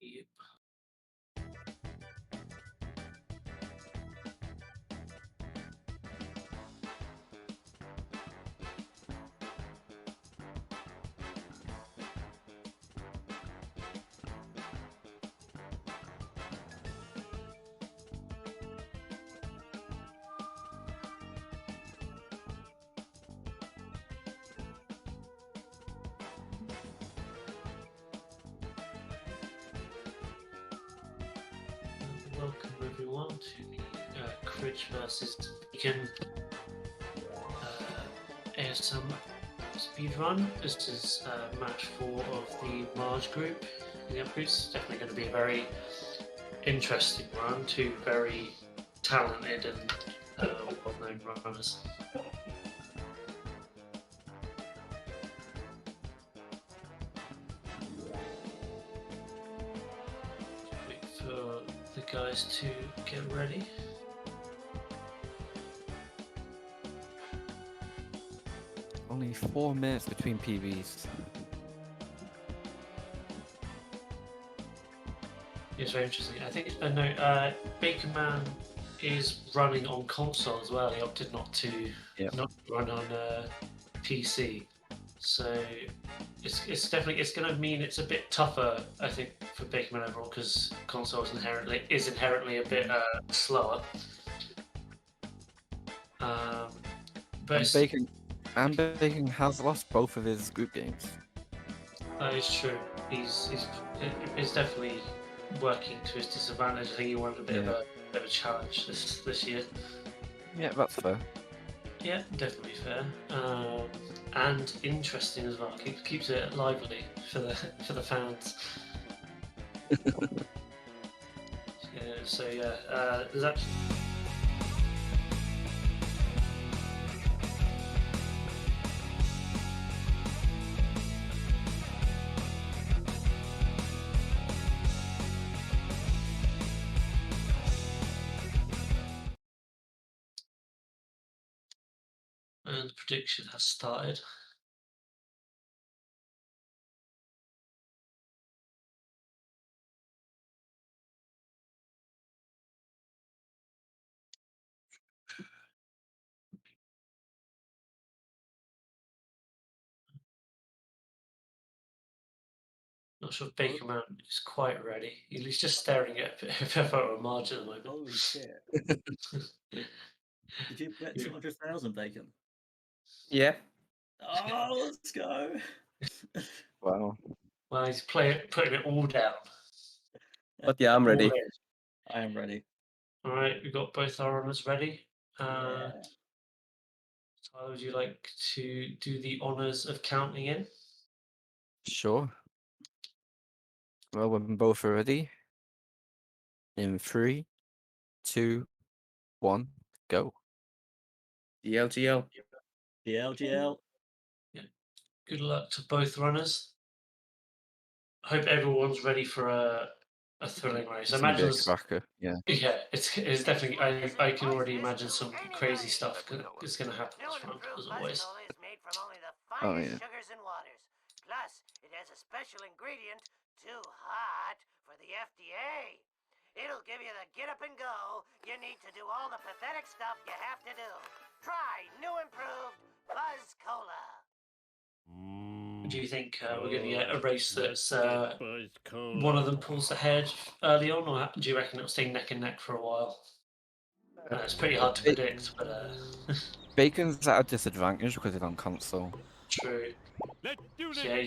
Yep. Welcome everyone to the Critch versus Bacon ASM speedrun. This is match 4 of the Marge group. It's definitely going to be a very interesting run. Two very talented and well-known runners. Wait for the guys to get ready. Only 4 minutes between PBs. It's very interesting. I think Bacon Man is running on console as well. He opted not to run on PC, so it's going to mean it's a bit tougher. I think for Bacon Man overall because console is inherently a bit slower. But Bacon has lost both of his group games. It's true. He's definitely working to his disadvantage. I think he wanted a bit of a challenge this year. Yeah, that's fair. Yeah, definitely fair. And interesting as well. Keeps it lively for the fans. There's actually. And the prediction has started. Not sure if Baker Man is quite ready. He's just staring at a photo of Marge at the moment. Holy shit. Did you bet 200,000, Bacon? Yeah. Oh, let's go. Wow. Well, he's putting it all down. But yeah, I'm ready. I am ready. All right, we've got both our runners ready. Yeah. Tyler, would you like to do the honours of counting in? Sure. Well, when both are ready. In 3, 2, 1, go. GL. GL. Yeah. Good luck to both runners. I hope everyone's ready for a thrilling race. I imagine yeah. Yeah, it's definitely. I can already imagine some crazy stuff is going to happen this round as always. Oh yeah. Sugars and waters. Plus, it has a special ingredient too hot for the FDA. It'll give you the get up and go you need to do all the pathetic stuff you have to do. Try new improved Buzz Cola. Do you think we're going to get a race that's one of them pulls ahead early on, or do you reckon it'll stay neck and neck for a while? It's pretty hard to predict, but Bacon's at a disadvantage because it's on console. True. Yeah, you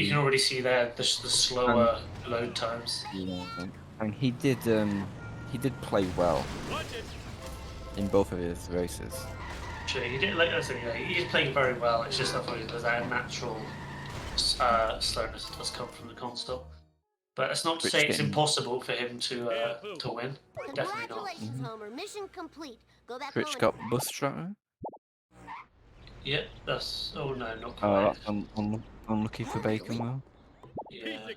can already see there the slower load times. Yeah, and he did play well in both of his races. True, he did he's playing very well. It's just unfortunately there's that natural slowness that does come from the console. But it's not to say it's impossible for him to win. Definitely not. Congratulations, Homer. Mission complete. Go back Critch home. got bus tracker. Yep, that's. Oh no, not Oh, quite. that's unlucky for Bacon though. Yeah.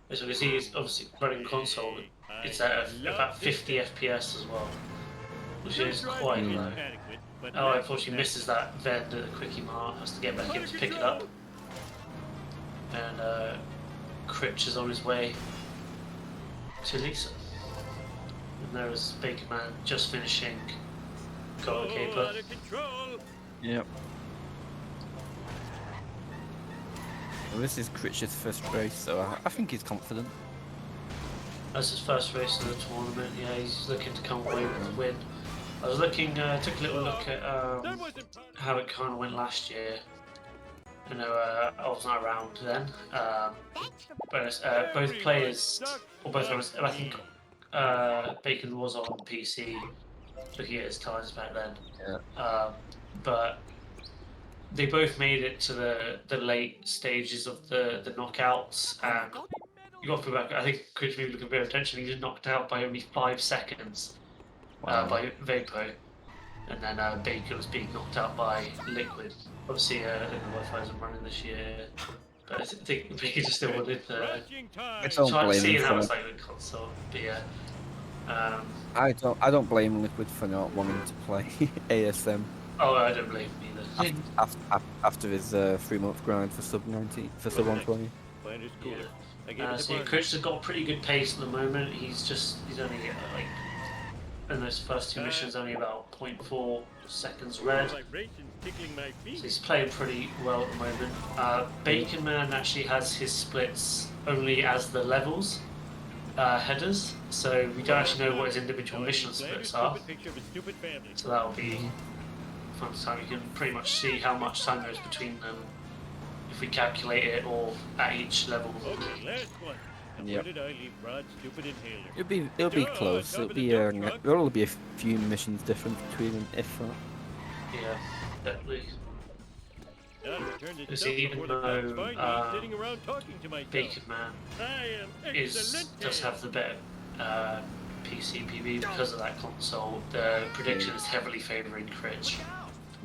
As you can see, he's obviously running console. It's at about 50 FPS as well, which is quite low. Oh, unfortunately misses that vend at the quickie mark. Has to get back in to pick it up. And Critch is on his way to Lisa. And there was Bakerman just finishing goalkeeper. Yep. Well, this is Critch's first race, so I think he's confident. That's his first race of the tournament. Yeah, he's looking to come away with the win. I was looking, took a little look at how it kind of went last year. I know I wasn't around then, but both players, or both of us, I think Bacon was on PC, looking at his times back then. Yeah. But they both made it to the late stages of the knockouts, and you got to feel back. I think Critch maybe looking a bit of attention. He was knocked out by only 5 seconds by Vapo, and then Baker was being knocked out by Liquid. Obviously, Liquid Wi-Fi isn't running this year, but I think Baker just still wanted to try to see how it's like with console. But yeah. I don't blame Liquid for not wanting to play ASM. Oh, I don't blame him either. After his 3-month grind for sub 90, for sub 120. Yeah. So Critch has got a pretty good pace at the moment. He's only like in those first 2 missions only about 0.4 seconds red. So he's playing pretty well at the moment. Baconman actually has his splits only as the levels headers, so we don't actually know what his individual mission splits are. So that'll be fun time. You can pretty much see how much time goes between them if we calculate it, or at each level. Yep. It'll be close. There'll only be a few missions different between them, if that. Yeah, definitely. Because even though Baconman does have the better PCPB because of that console, the prediction is heavily favouring Critch.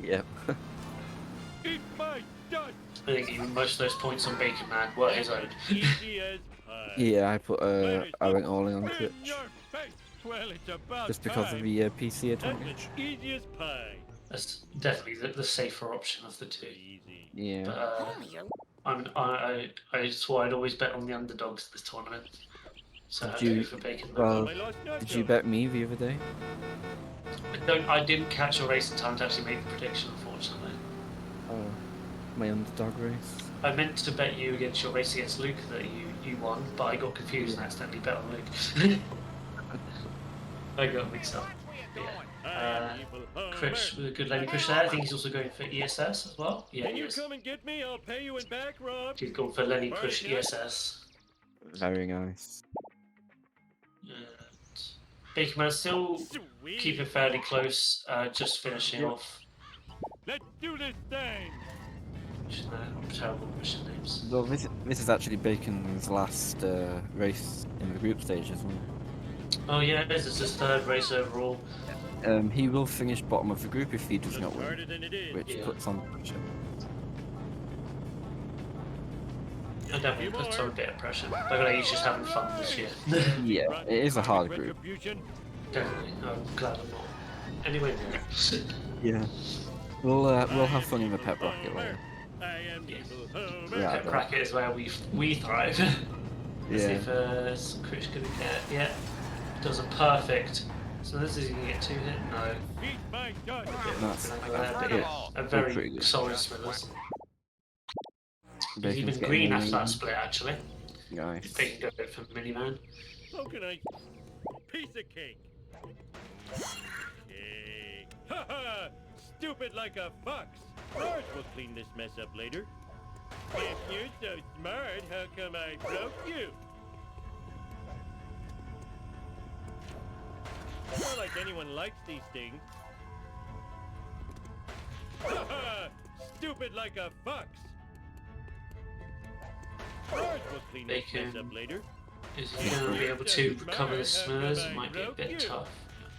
Yep. I think even most of those points on Baconman were his own. Yeah, I went all in on Critch. Just because of the PC advantage. That's definitely the safer option of the two. Yeah. But I swore I'd always bet on the underdogs this tournament. So Did you? for Baconman. Well, did you bet me the other day? I didn't catch your race in time to actually make the prediction, unfortunately. Oh, my underdog race. I meant to bet you against your race against Luke that you won, but I got confused and accidentally bet on Luke. I got mixed up. But yeah. Critch with a good lane push there. I think he's also going for ESS as well. Yeah, he is. He's gone for Lenny push ESS. Very nice. Bakerman still keeping fairly close, just finishing off. Let's do this thing. Terrible mission names. Well, this is actually Bacon's last race in the group stage, isn't it? Oh yeah, this is his 3rd race overall. He will finish bottom of the group if he does not win, which puts on pressure. It definitely puts on a bit of pressure. But he's just having fun this year. Yeah, it is a hard group. Definitely. I'm glad I'm not anyway near it. Yeah. We'll have fun in the pet bracket later. Yeah. Pet bracket is where we thrive. Let's see if Critch gonna get. Yeah. Does a perfect. So this is gonna get 2 hit? No. A very solid Smithers. He's even green after that split, actually. Nice. They can go for Miniman. How can I? Piece of cake. Cake. Haha! Stupid like a fox. Marge will clean this mess up later. If you're so smart, how come I broke you? Not like anyone likes these things. Haha! Stupid like a fox. Marge will clean this mess up later. Is he going to be able to recover the Smithers? It might be a bit tough.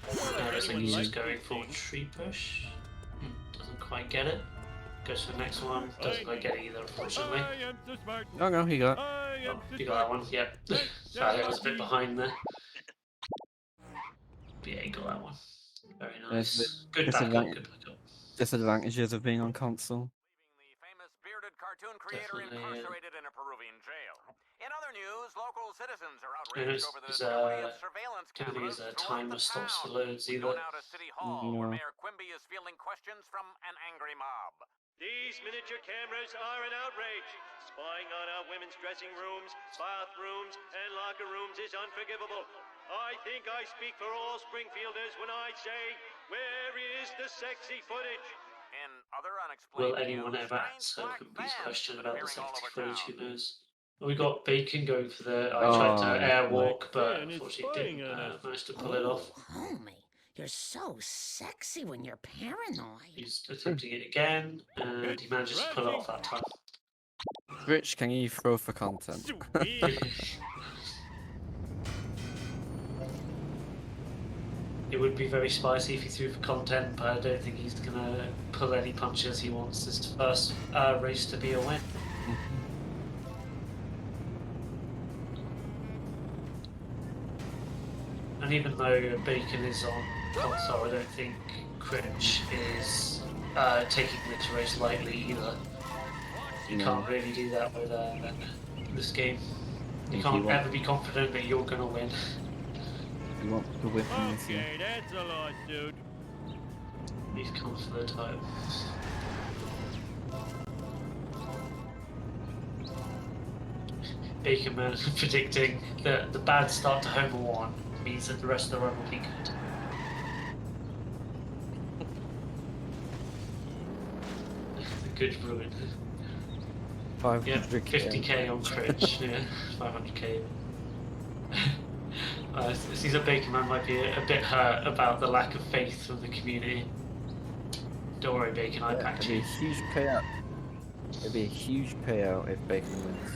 Looks like he's just going for tree push. Doesn't quite get it. Goes for the next one. Doesn't quite get it either, unfortunately. No, he got it. Oh, you got that one, yep. Sorry, I was a bit behind there. But yeah, you got that one. Very nice. Good backup, good backup. Disadvantages of being on console. cartoon creator Definitely, incarcerated in a Peruvian jail. In other news, local citizens are And outraged it's, over the visibility of surveillance don't think cameras his throughout timer the stops for town. loads We go either. now to City Hall, where No. Mayor Quimby is fielding questions from an angry mob. These miniature cameras are an outrage. Spying on our women's dressing rooms, bathrooms, and locker rooms is unforgivable. I think I speak for all Springfielders when I say, where is the sexy footage? In other unexplained Will anyone news, ever strange answer black Quimby's vans question have been about the appearing all safety over footage? town. Who knows? We got Bacon going for the. I Oh, tried to right. airwalk, but Van is unfortunately spying didn't on us. manage to pull it off. homie, you're so sexy when you're paranoid. He's attempting it again, and he manages to pull it off that time. Rich, can you throw for content? Sweet. It would be very spicy if he threw for content, but I don't think he's gonna pull any punches. He wants this first race to be a win. And even though Bacon is on console, I don't think Critch is taking this race lightly either. You can't really do that with this game. You can't ever be confident that you're gonna win. You want to win from this game? Okay, that's a lawsuit. He's come for the title. Bacon Man predicting that the bad start to Homer 1 means that the rest of the run will be good. Good ruin. 500k. Yeah, 50k on Critch, yeah, 500k. It seems that Bacon Man might be a bit hurt about the lack of faith from the community. Don't worry, Bacon, I backed It'd be you. a huge payout. It'd be a huge payout if Bacon wins.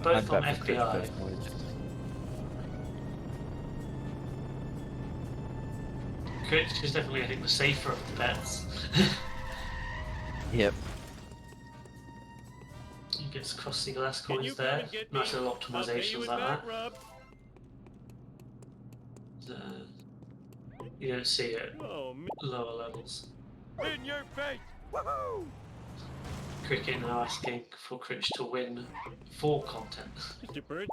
They're both on bet for Critch FBI. personally. Critch is definitely, I think, the safer of the bets. Yep. He gets crossing glass Can you coins come there. and get me? Nice little I'll pay you optimizations in like back that. rub. You don't see it Oh, lower levels. in your face! Woohoo! Cricket now asking for Critch to win for content. Mr. Bird,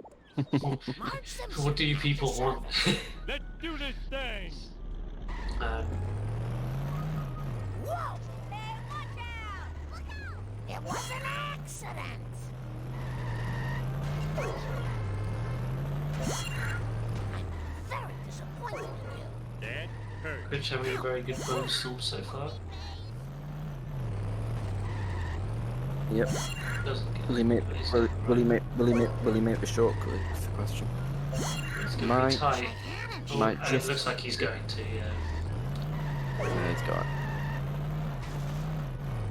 Marge Simpson What do you at people the want? let's do this thing! Whoa! Hey, watch out! Look out! It was an accident! I'm very disappointed in you. That hurt. Critch having a very good bone storm so far. Yep. Doesn't get Will he make? it. Will he make the shortcut? Is the question. It's going to Might- be tight. Oh, might it just- looks like he's going to, yeah. Yeah, he's got it.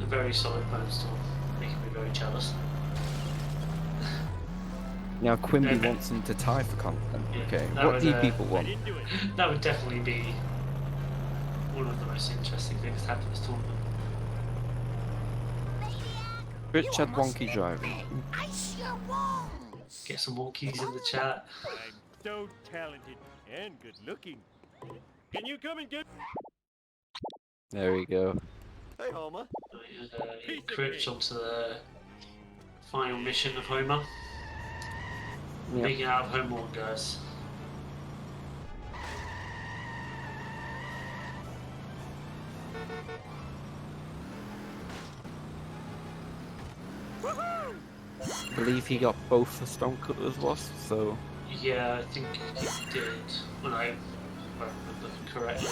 A very solid bone storm, making me very jealous. Now Quimby Yeah. wants him to tie for content. Yeah, Okay, that what was, do you uh, people I want? didn't do it. That would definitely be one of the most interesting things to happen this tournament. Rich had wonky driving. Ice your wounds! Get some more keys in the chat. I'm so talented and good looking. Can you come and get There we go. Hey, Homer. Critch onto the final mission of Homer. Yep. Making out of Homer 1, guys. I believe he got both the Stonecutters lost, so Yeah, I think he did. When I remember correctly.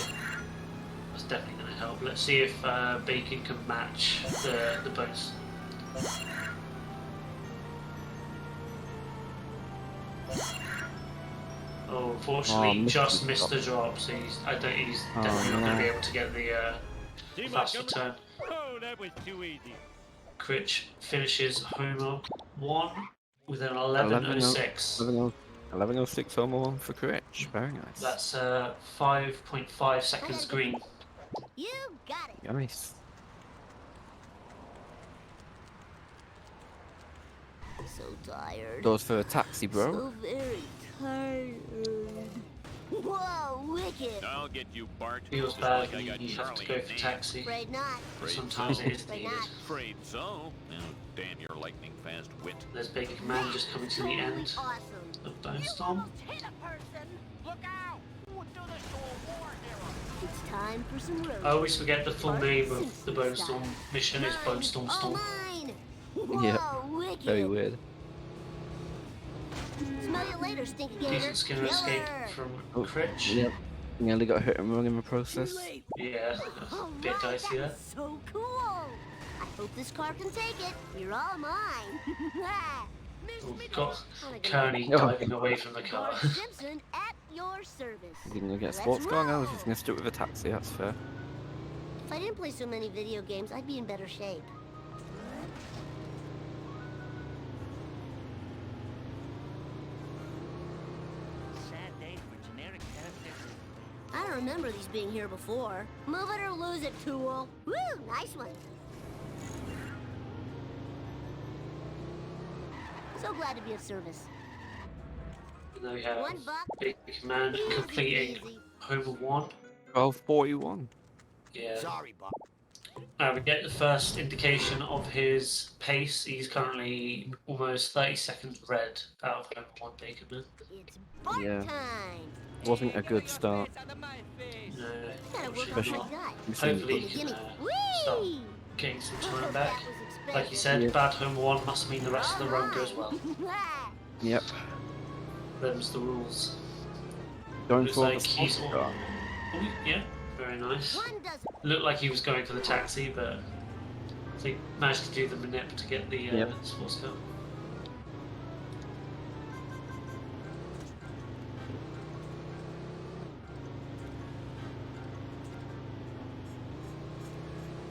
That's definitely going to help. Let's see if Bacon can match the boats. Oh, unfortunately, missed just the missed drop. the drop, so he's definitely Oh, not going to no. be able to get the See my fast coming? return. Oh, that was too easy. Critch finishes Homer 1 with an 11.06. 11:06 Homer 1 for Critch. Very nice. That's 5.5 seconds green. You got it. Nice. So tired. Goes for a taxi, bro. So very tired. Whoa, wicked. I'll get you, Bart. Feels Just bad like I when got you have to Charlie go and for Nate. taxi. Afraid not. But Afraid sometimes so. it is Afraid needed. not. Afraid so. Oh, damn your lightning fast wit. There's Bacon Man just coming to the Totally end awesome. of Bone Storm. Hit a person. Look out! Who would do this to a war hero? It's time for some road. I always forget the full Bart name of Simpson the Bone style. Storm mission is Bone Storm All Storm. mine. Whoa, Yeah. wicked. Very weird. Smell you later, stinky gator. Decent skin escape from Oh, Critch. Yep. Nearly got hit and run in the Too process. late. Yeah, All bit right, dicey there. that's so cool. I hope this car can take it. You're all mine. We've got Wanna go Kearney Oh. diving away from the car. Bart Simpson at your service. You can go get a Let's sports car now. roll. He's gonna stick with a taxi. That's fair. If I didn't play so many video games, I'd be in better shape. Sad day for generic characters. I don't remember these being here before. Move it or lose it, tool. Woo, nice one. So glad to be of service. And then we have $1, Bacon Man easy completing peasy. Homer 1. 1241. Yeah. Sorry, Bob. We get the first indication of his pace. He's currently almost 30 seconds red out of Homer 1 Bacon Man. It's Bart Yeah. time. Wasn't a good start. Gotta work on Especially- my gut. Hopefully he Gimme, can gimme. start Whee! getting some I time hope back. that was Like you said, Yeah. bad Homer 1 must mean the rest of the run goes well. Yep. Them's the rules. Going Looks for like the he's sports all... car. Oh, yeah, very nice. One dozen. Looked like he was going for the taxi, but I think managed to do the manip to get the Yep. sports car.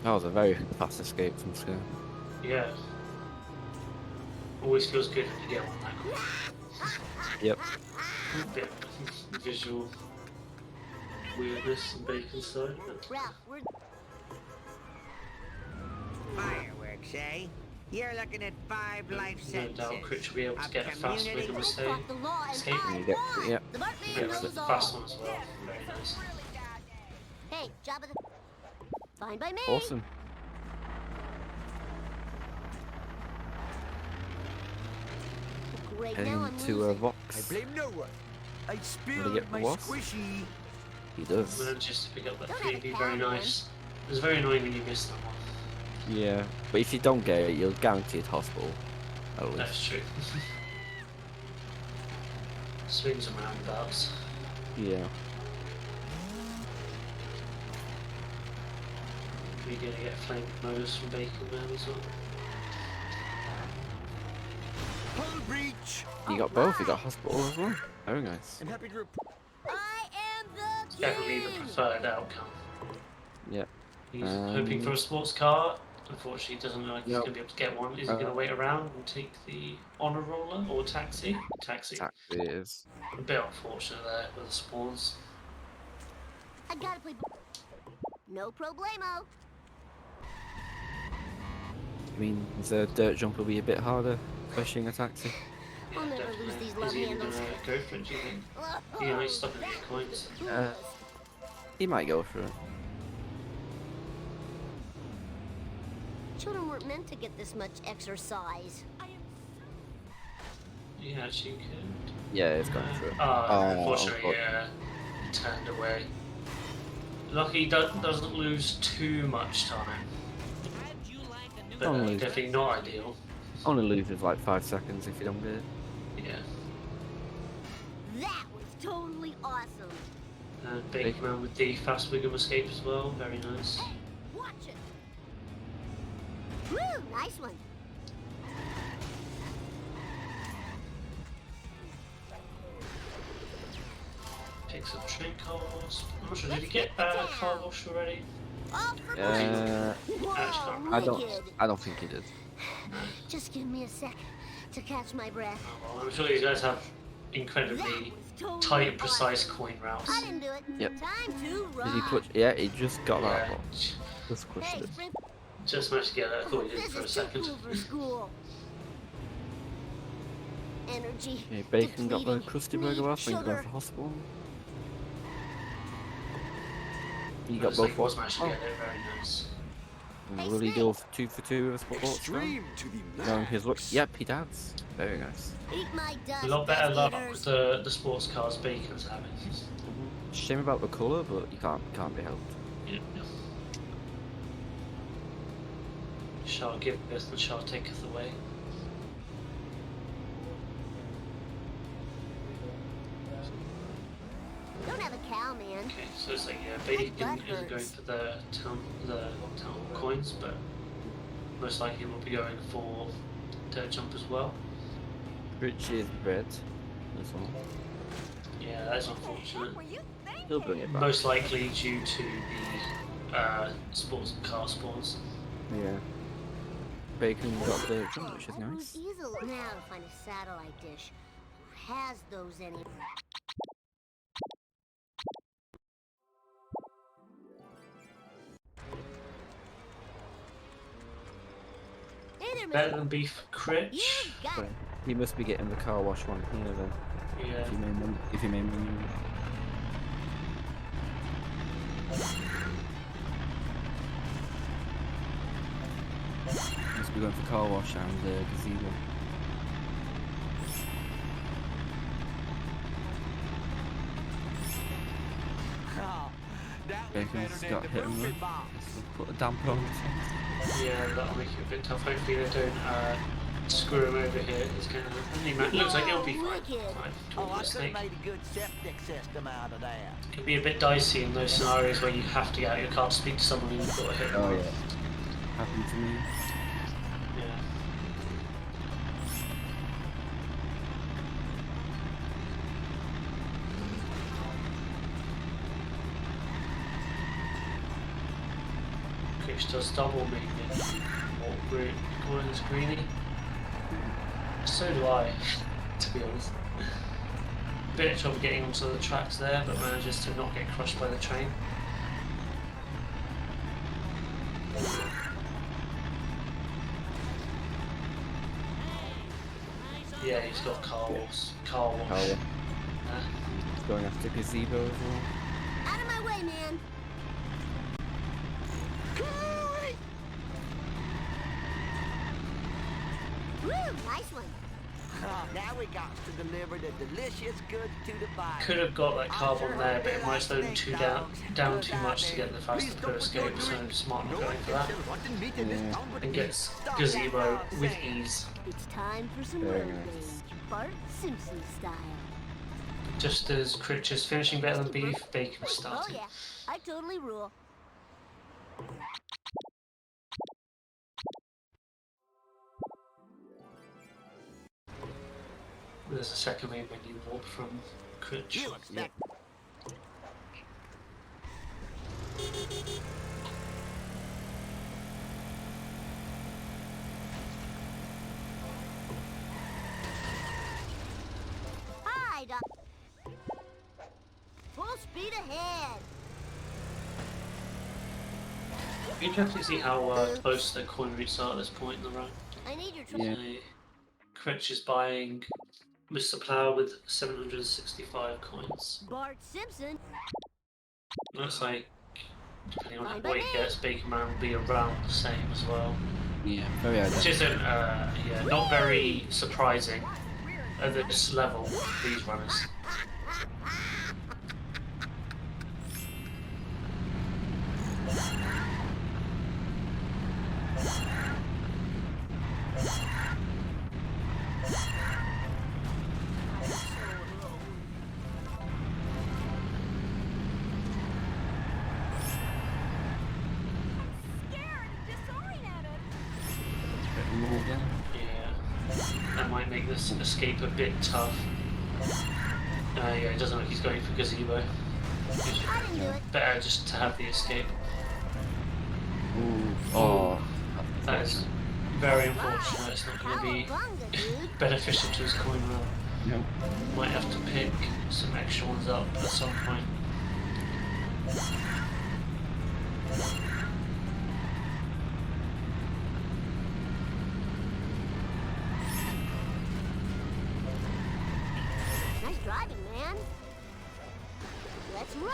That was a very fast escape from scale. Yeah. Always feels good when you get one that quick. Yep. Bit of visual weirdness and bacon side. But Ralph, we're Fireworks, eh? You're looking at 5 life no sentences. doubt Critch will be able to Of get a fast community- wiggle I mistake. fought the law and Escape I when you get- won. yep. The Bart man Yeah, knows the all. fast one as well. Very nice. Hey, job of the... Fine by me. Awesome. Great, now Heading I'm to losing. Vox. no one. I Really spilled get the wasp? squishy. He does. Manages to pick up that Don't have a freebie, very pad, nice. It was very annoying when you missed that one. Yeah. But if you don't get it, you're guaranteed hospital. At least. That's true. Swings and roundabouts. Yeah. We're gonna get flame nose from Bacon Man as well. Hull breach. You got both. You got hospital as well. Very nice. I'm happy to report. I am the It's definitely the king. preferred outcome. Yep. He's hoping for a sports car. Unfortunately, he doesn't look like he's Yep. going to be able to get one. Is he going to wait around and take the honour roller or taxi? Taxi. Taxi it is. A bit unfortunate there with the spawns. I gotta play. No problemo. I mean, the dirt jump will be a bit harder, especially in a taxi. Yeah, I'll never definitely. lose these Is love he even going handles. to go for it, do you think? He might stop at the coins. He might go for it. Children weren't meant to get this much exercise. Yeah, actually could. Yeah, it's going for it. Unfortunately, but- yeah. He turned away. Lucky he doesn't lose too much time. But Only- definitely not ideal. Only loses like 5 seconds if you don't get it. Yeah. That was totally awesome. And Bacon Man with the fast wiggle escape as well. Very nice. Hey, watch it. Woo, nice one. Picks up train car wash. I'm not sure, did he get car wash already? All for Uh, Whoa, I wicked. don't think he did. Just give me a sec to catch my breath. Oh, well, I'm sure these guys have That incredibly was totally tight, precise awesome. coin routes. I didn't do it. Yep. Time to run. Did he clutch? Yeah, he just got that. Yeah, But just clutched Hey, it. sprint. just managed to get that. I thought he did This for a is too second. cool for school. Energy. Okay, Bacon got the depleting. crusty Need burger off and sugar. going for hospital. You got Looks like both he was what? managed to get there. Very nice. Will he go 2 for 2 with a sports car? Extreme to the No, max. his look. Yep, he does. Very nice. Eat my dust, A lot better dust luck eaters. with the sports cars Bacon's having. Shame about the colour, but you can't be helped. Yeah. Shall giveth and shall taketh away. Don't have a cow, man. Okay, so it's like Bacon isn't going for the town coins, but most likely will be going for dirt jump as well. Critch is red as well. Yeah, that's unfortunate. He'll bring it back. Most likely due to the sports car spawns. Yeah. Bacon got the jump, which is nice. Easel now to find a satellite dish. Who has those anywhere? Hey there, Better man. than beef Critch. You got it. He must be getting the car wash one here then. Yeah. If you mean must be going for car wash and gazebo. Bacon's got hit and run. Put a damper on it. Yeah, that'll make it a bit tough. Hopefully they don't screw him over here. He's gonna. It looks like it'll be fine. Oh, I could have made a good septic system out of that. It can be a bit dicey in those scenarios where you have to get out of your car to speak to someone and you've got to hit them. Oh yeah. Happened to me. Yeah. Critch does double maybe. Or Gordon's greenie. So do I, to be honest. Bit of trouble getting onto the tracks there, but manages to not get crushed by the train. Yeah, he's got car wash. Oh yeah. He's going after gazebo as well. Out of my way, man. Woo, nice one. Now we got to deliver the delicious goods to the buyer. Could have got that carbon there, but it might slow them down too much to get the fastest per escape, so smart not going for that. And gets gazebo with ease. It's time for some Very road nice. rage. Bart Simpson style. Just as Critch is finishing better than beef, Bacon is Oh starting. yeah, I totally rule. There's a second main menu warp from Critch. You expect Hi, Doc. Full speed ahead. You can definitely see how close the coin routes are at this point in the run. I need your trouble. Yeah. Critch is buying Mr. Plow with 765 coins. Bart Simpson. Looks like, depending on what he gets, Bacon Man will be around the same as well. Yeah, very Which identical. isn't, not very surprising at this level of these runners. Yeah, that might make this escape a bit tough. Yeah, it doesn't look like he's going for gazebo. I didn't do it. Better just to have the escape. Ooh. Oh. That is very unfortunate. It's not going to be Cowabunga, dude. beneficial to his coin roll. No. Might have to pick some extra ones up at some point. Nice driving, man. Let's roll.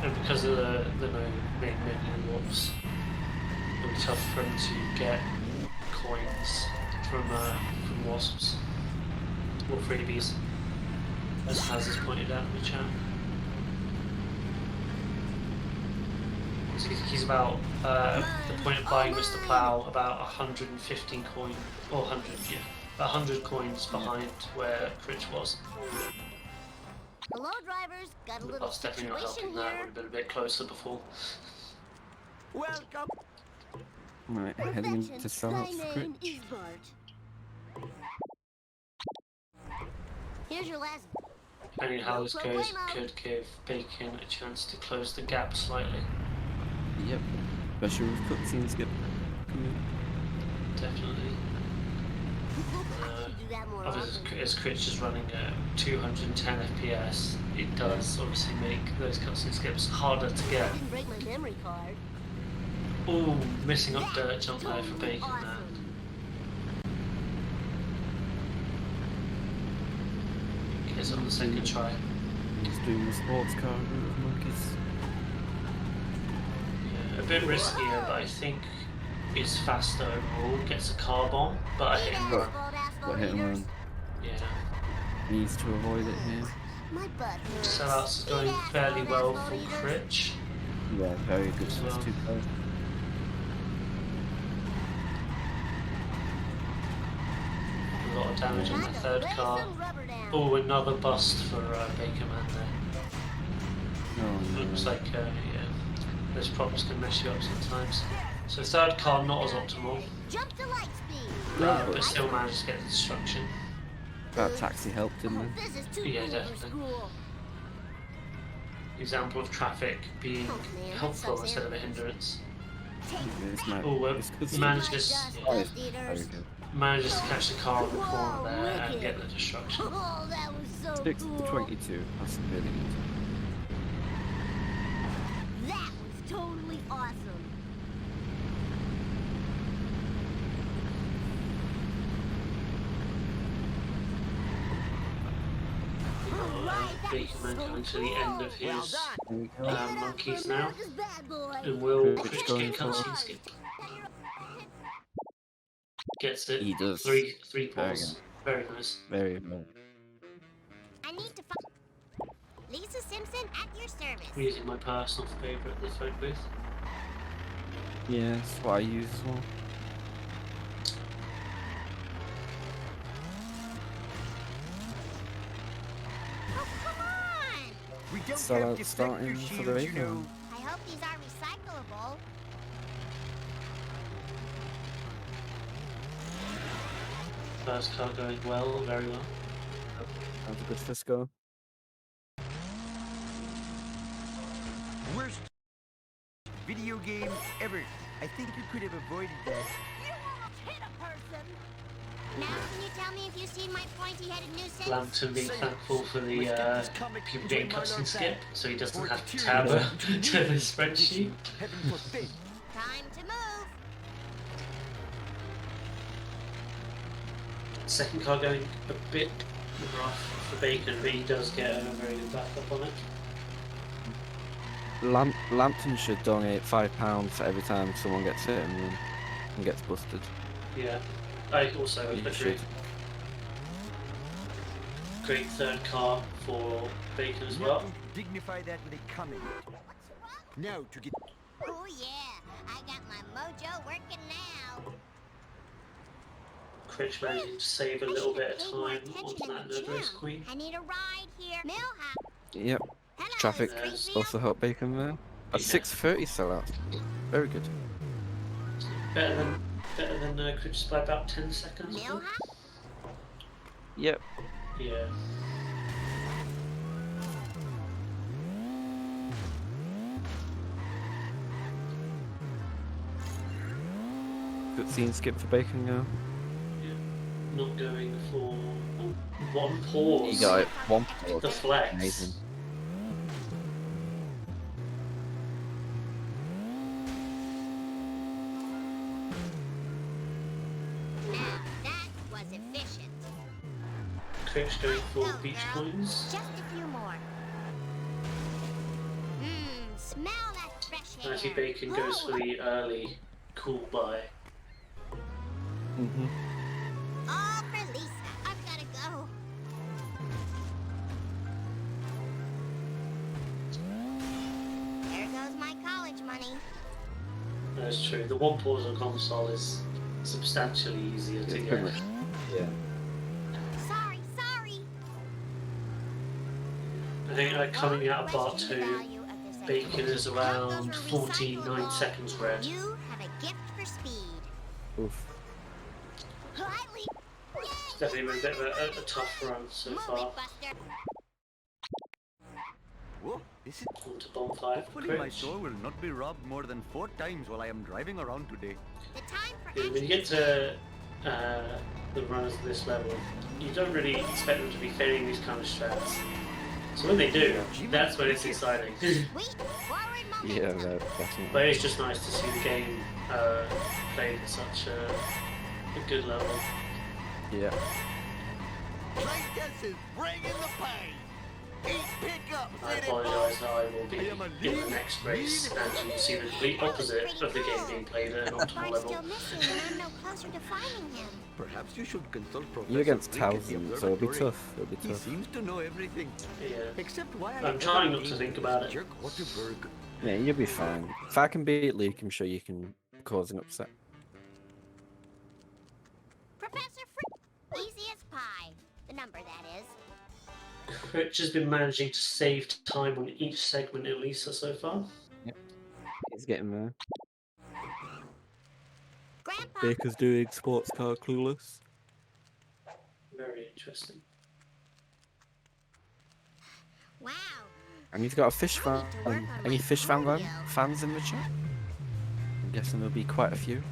And because of the no main menu warps, it'll be tough for him to get coins from wasps or freebies, as Haz has pointed out in the chat. So he's about the point of buying Mr. Plow about 115 coin or 100, yeah, about 100 coins behind where Critch was. Hello, drivers. Got a little That's definitely not situation helping that. Would here. have been a bit closer before. Welcome. Right, heading into Perfection. South My name Critch. is Marge. Here's your last. Depending on how this goes, could give Bacon a chance to close the gap slightly. Yep. Especially with cutscenes get coming. Definitely. I should do that more often. As Critch is running at 210 FPS, it does obviously make those cutscene skips harder to I get. didn't break my memory card. Ooh, missing up dirt jump there for Bacon, man. Gets on the second try. He's doing the sports car route of monkeys. Yeah, a bit riskier, but I think it's faster overall. Gets a car bomb, but a hit and run. Got hit and run. Yeah. Needs to avoid it here. My butt hurts. Sellouts is going fairly well for Critch. Yeah, very good As for well. those two players. A lot of damage on the third car. Oh, another bust for Bakerman there. Oh, Looks like, yeah, those props can mess you up sometimes. So third car not as optimal, Jump to light speed. but still managed to get the destruction. that taxi helped, didn't it? This is too Yeah, cool for definitely. school. Example of traffic being Oh, man, that helpful sucks instead of a anyways. hindrance. It's my, Oh, it's good stuff. manages Oh, yeah, very good. to catch the car in the corner Whoa, there and wicked. get the destruction. Oh, that was so 6 cool. to 22. That's really good. That was totally awesome. Bakerman coming to the end of his There we go. monkeys now. America's bad boy. And will Critch Critch going get for- cutscene skip? Gets it. He does. Three Very balls. Very nice. Very good. I need to find Lisa Simpson at your service. I'm using my personal favourite, the phone booth. Yeah, that's what I use as well. Oh, come on! We don't Sell have out deflector starting for the shields, you radio. know. I hope these are recyclable. First car going well, very well. That's a good first go. Worst video game ever. I think you could have avoided that. You almost hit a person! Now, can you tell me if you've seen my pointy-headed nuisance? Lambton being thankful for the people getting cutscene skip, so he doesn't have to Yeah. tab to the spreadsheet. Heaven forbid. Time to move. Second car going a bit rough for Bacon, but he does get a very good backup on it. Lambton should donate £5 every time someone gets hit and gets busted. Yeah, I also He agree. should. Great third car for Bacon as well. Nothing to dignify that with a comment. Now to get Oh, yeah. I got my mojo working now. Critch managing to save a little bit of time onto that Nervous Queen. I need a ride here. Millhouse. Yep. Hello, Traffic Springfield. also helped Bacon there. At Yeah. 6:30 sellout. Very good. Better than Critch's by about 10 seconds. I think. Millhouse? Yep. Yeah. Good scene skip for Bacon now. Not going for one pause. He got it. One pause. The flex. Amazing. Now, that was efficient. Critch going for Go, beach girl. coins. Just a few more. Smell that fresh air. Matty Bacon goes for the early cool buy. Mm-hmm. All for Lisa. I've got to go. There goes my college money. That's true. The one portal console is substantially easier to It's get. pretty much, yeah. Sorry. I think coming out of part Question the 2, value of this Bacon is education. around All those are 49 recyclable. seconds red. You have a gift for speed. Oof. Highly. It's definitely been a bit of a tough run so Move far. it, Buster. Whoa, this is... On to Bomb 5 Hopefully my Critch. store will not be robbed more than 4 times while I am driving around today. The time for Yeah, when you get to the runners of this level, you don't really expect them to be failing these kind of strats. So when they do, that's when it's exciting. Sweet. Forward momentum. Yeah, no, definitely. But it's just nice to see the game played at such a good level. Yeah. Princesses, bring in the pain! Eat pickup, I apologise that I will be in the next race, and you will see the complete opposite of the game being played at an optimal Marge's level. still missing, and I'm no closer to finding him. Perhaps you should consult Professor You're against Freak at the Towson, so it'll be observatory. tough. It'll be He tough. seems to know everything. Yeah. Except why I'm trying not to think about it. Jerk Waterberg. Yeah, you'll be fine. If I can beat Luke, I'm sure you can cause an upset. Professor Frick. Easy as pie. The number, that is. Critch has been managing to save time on each segment at least so far. He's getting there. Grandpa. Baker's doing sports car clueless. Very interesting. Wow. And he's got a fish I fan. need to work on Any my fish fan cardio. fans in the chat? I'm guessing there'll be quite a few.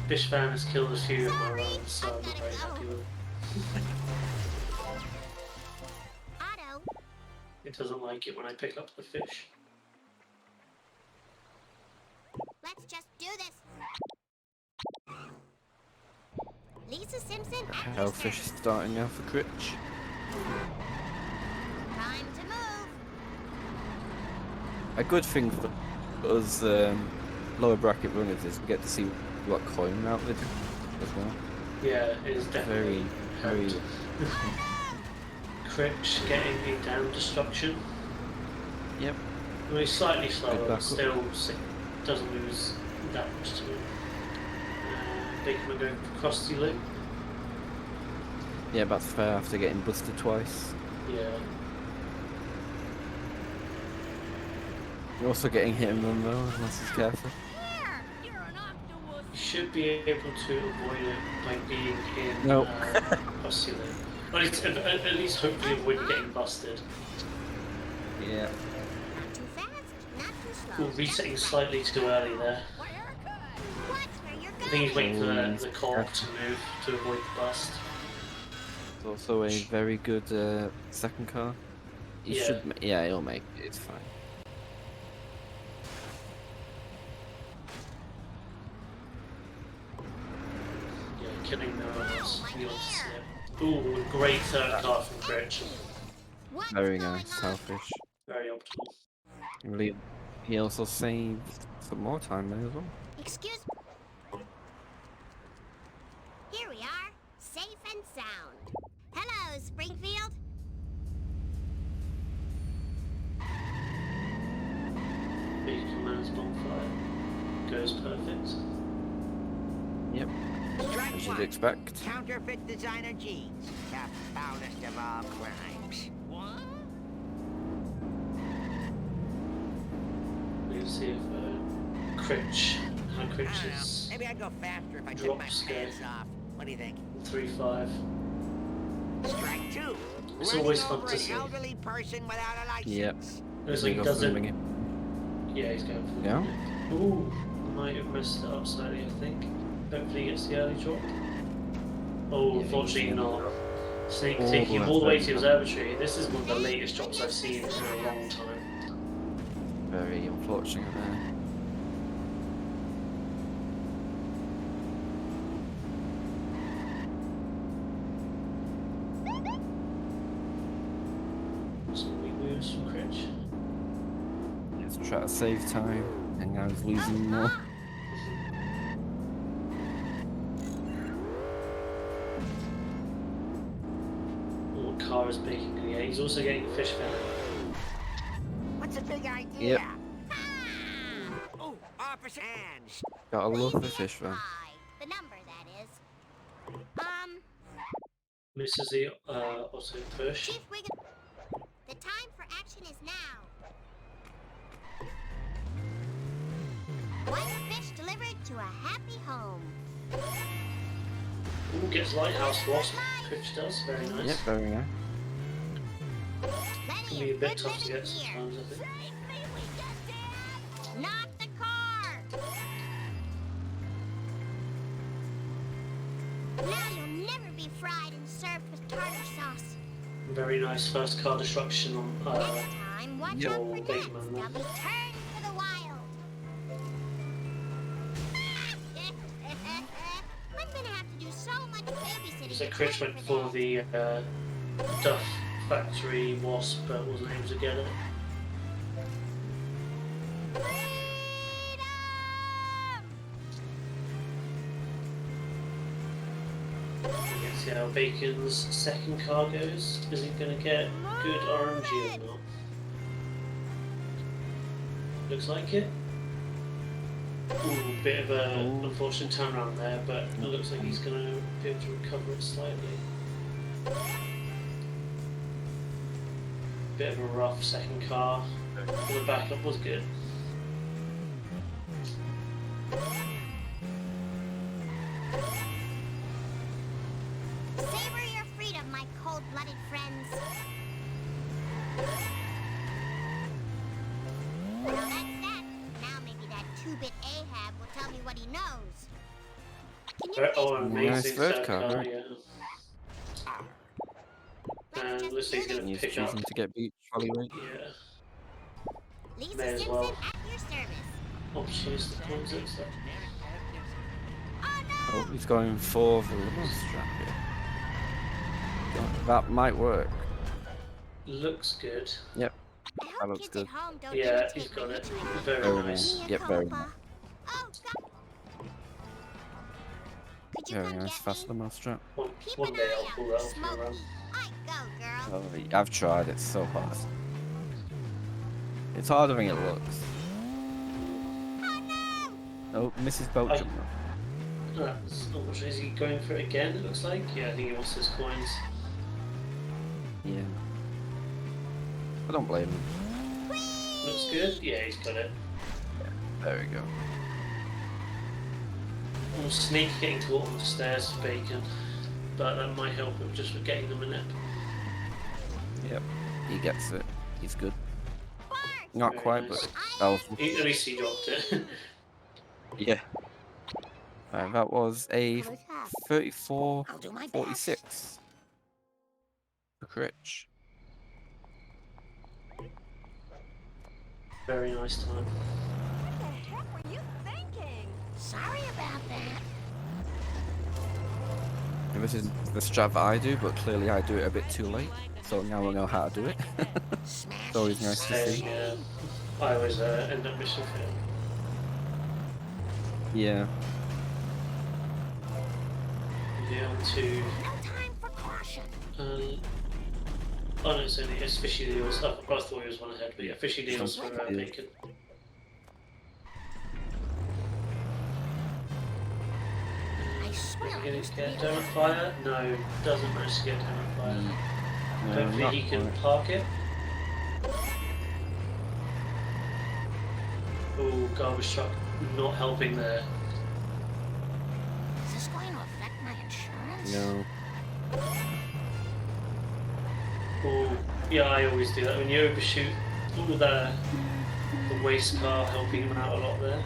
Fish fan has killed a few of my Sorry, runs, so I'm I've not gotta very go. happy with it. Otto. It doesn't like it when I pick up the fish. Let's just do this. Lisa Simpson at your Hellfish service. starting now for Critch. Time to move. A good thing for us lower bracket runners is we get to see what coin route they do as well. Yeah, it is definitely Very, very. Critch getting a down destruction. Yep. I mean, he's slightly slower, back but up. still doesn't lose that much to him. Bakerman going across the loop. Yeah, that's fair after getting busted twice. Yeah. You're also getting hit and run though, unless he's careful. Here, you're an octopus. You should be able to avoid it by being in Nope. across the loop. At least hopefully avoid getting busted. Yeah. Not too fast, not too slow. Ooh, resetting slightly too early there. Watch where you're I think he's going. waiting for the cog to move to avoid the bust. It's also a very good second car. He Yeah. should. Yeah, he'll make it. It's fine. Yeah, killing no one else. Ow, my You want to see hair. it. Ooh, a great third car from Critch. What's Very going nice, on? Hellfish. Very optimal. Really, he also saved some more time there as well. Excuse me. Here we are, safe and sound. Hello, Springfield. Bakerman's bonfire goes perfect. Yep, Strike as one. you'd expect. Counterfeit designer jeans. The foulest of all crimes. What? We'll see if Critch, how I Critch don't know. is Maybe I'd go faster if I took my drops pants off. What do you think? 3-5. Strike two. It's Running always fun over to an see. elderly person without a license. Yep. Looks like he Go for doesn't. wing it. Yeah, he's going for Yeah? it. Ooh, might have messed it up slightly, I think. Hopefully he gets the early drop. Oh, Yeah, unfortunately he's- not. Snake Oh, taking him that's all the way to very the observatory. This is one of the latest drops I've seen in a long time. Very unfortunate there. So we will points from Critch. Let's try to save time, and now he's losing more. What car is Bacon going to get? He's also getting a fish fillet. What's a big idea? Yep. Oh, opposite hands. Gotta love the fish van. The number, that is. Misses the auto push. Chief Wiggum, the time for action is now. One fish delivered to a happy home. Ooh, gets Lighthouse Wasp. Critch does. Very nice. Yep, very nice. Can be a bit tough to get sometimes, I think. Not the car! Now you'll never be fried and served with tartar sauce. Very nice first car destruction on Next time, watch out for Big nets. Man They'll there. be turned for the wild. I'm gonna have to do so much babysitting. So to Critch pay went for for this. the Duff Factory Wasp, but wasn't able to get it. Let's see how Bacon's second car goes. Is he going to get good RNG or not? Looks like it. Ooh, bit of a unfortunate turnaround there, but it looks like he's going to be able to recover it slightly. Bit of a rough second car, but the backup was good. Savor your freedom, my cold-blooded friends. Well, that's that. Now maybe that two-bit Ahab will tell me what he knows. Can you Oh, fix amazing Nice third third car, car, right? yeah. Let's And just looks like he's do going He's to pick up. choosing to get beat trolley weight. Yeah. Lisa May as Simpson well. at your service. Oh, she's the points and stuff. Oh, he's going for the limo strap here. That might work. Looks good. Yep. I That hope looks kids good. at home don't Yeah, imitate he's got me it. trying to Very follow nice. me, Yep, very Copa. nice. Oh, God. Could you Very come nice, get fast me? limo strap. Keep One an day eye I'll out pull for that off and run. Smokey. I go, girl. Oh, I've tried, it's so hard. It's harder than it looks. Oh, Mrs. Boat I- jump. That's unfortunately, is he going for it again, it looks like? Yeah, I think he wants his coins. Yeah. I don't blame him. Looks good? Yeah, he's got it. There we go. I'm sneaky getting to the stairs for Bacon, but that might help him just with getting them a nip. Yep. He gets it. He's good. Not Very quite, nice. but that was... At least he dropped it. Yeah. That was a I'll do my best. 34-46 for Critch. Very nice time. What the heck were you thinking? Sorry about that. And this is the strat that I do, but clearly I do it a bit too late. So now I know how to do it. It's always nice to see. Yeah. I always end up missing it. Yeah. Down to No time for caution. oh no, it's fishy deals. I thought he was one ahead, but yeah, fishy deals for Bacon. I swear Is I he going used to to get be donut fire? No, doesn't manage to get donut fire. No, Hopefully not he can quite. park it. Oh, garbage truck not helping there. Is this going to affect my insurance? No. Oh, yeah, I always do that. When you overshoot, all the waste car helping him out a lot there.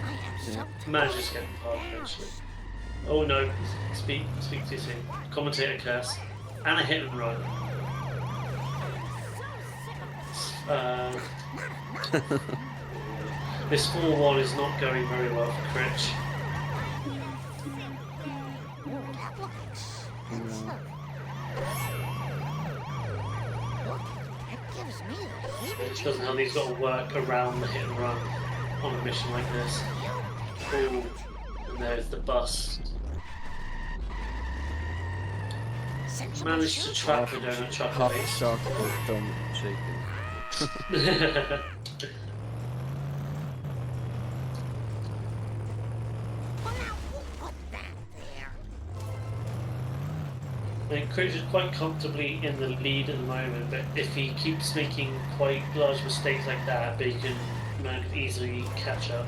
I am so Managed to get the park eventually. Oh no, speak too soon. Commentator curse. And a hit and run. This 4-1 is not going very well for Critch. Which doesn't help. He's got to work around the hit and run on a mission like this. Ooh, and there's the bus. Managed to trap the donut truck at Half a least. shark boat done shaking. I think Critch is quite comfortably in the lead at the moment, but if he keeps making quite large mistakes like that, Bacon might easily catch up.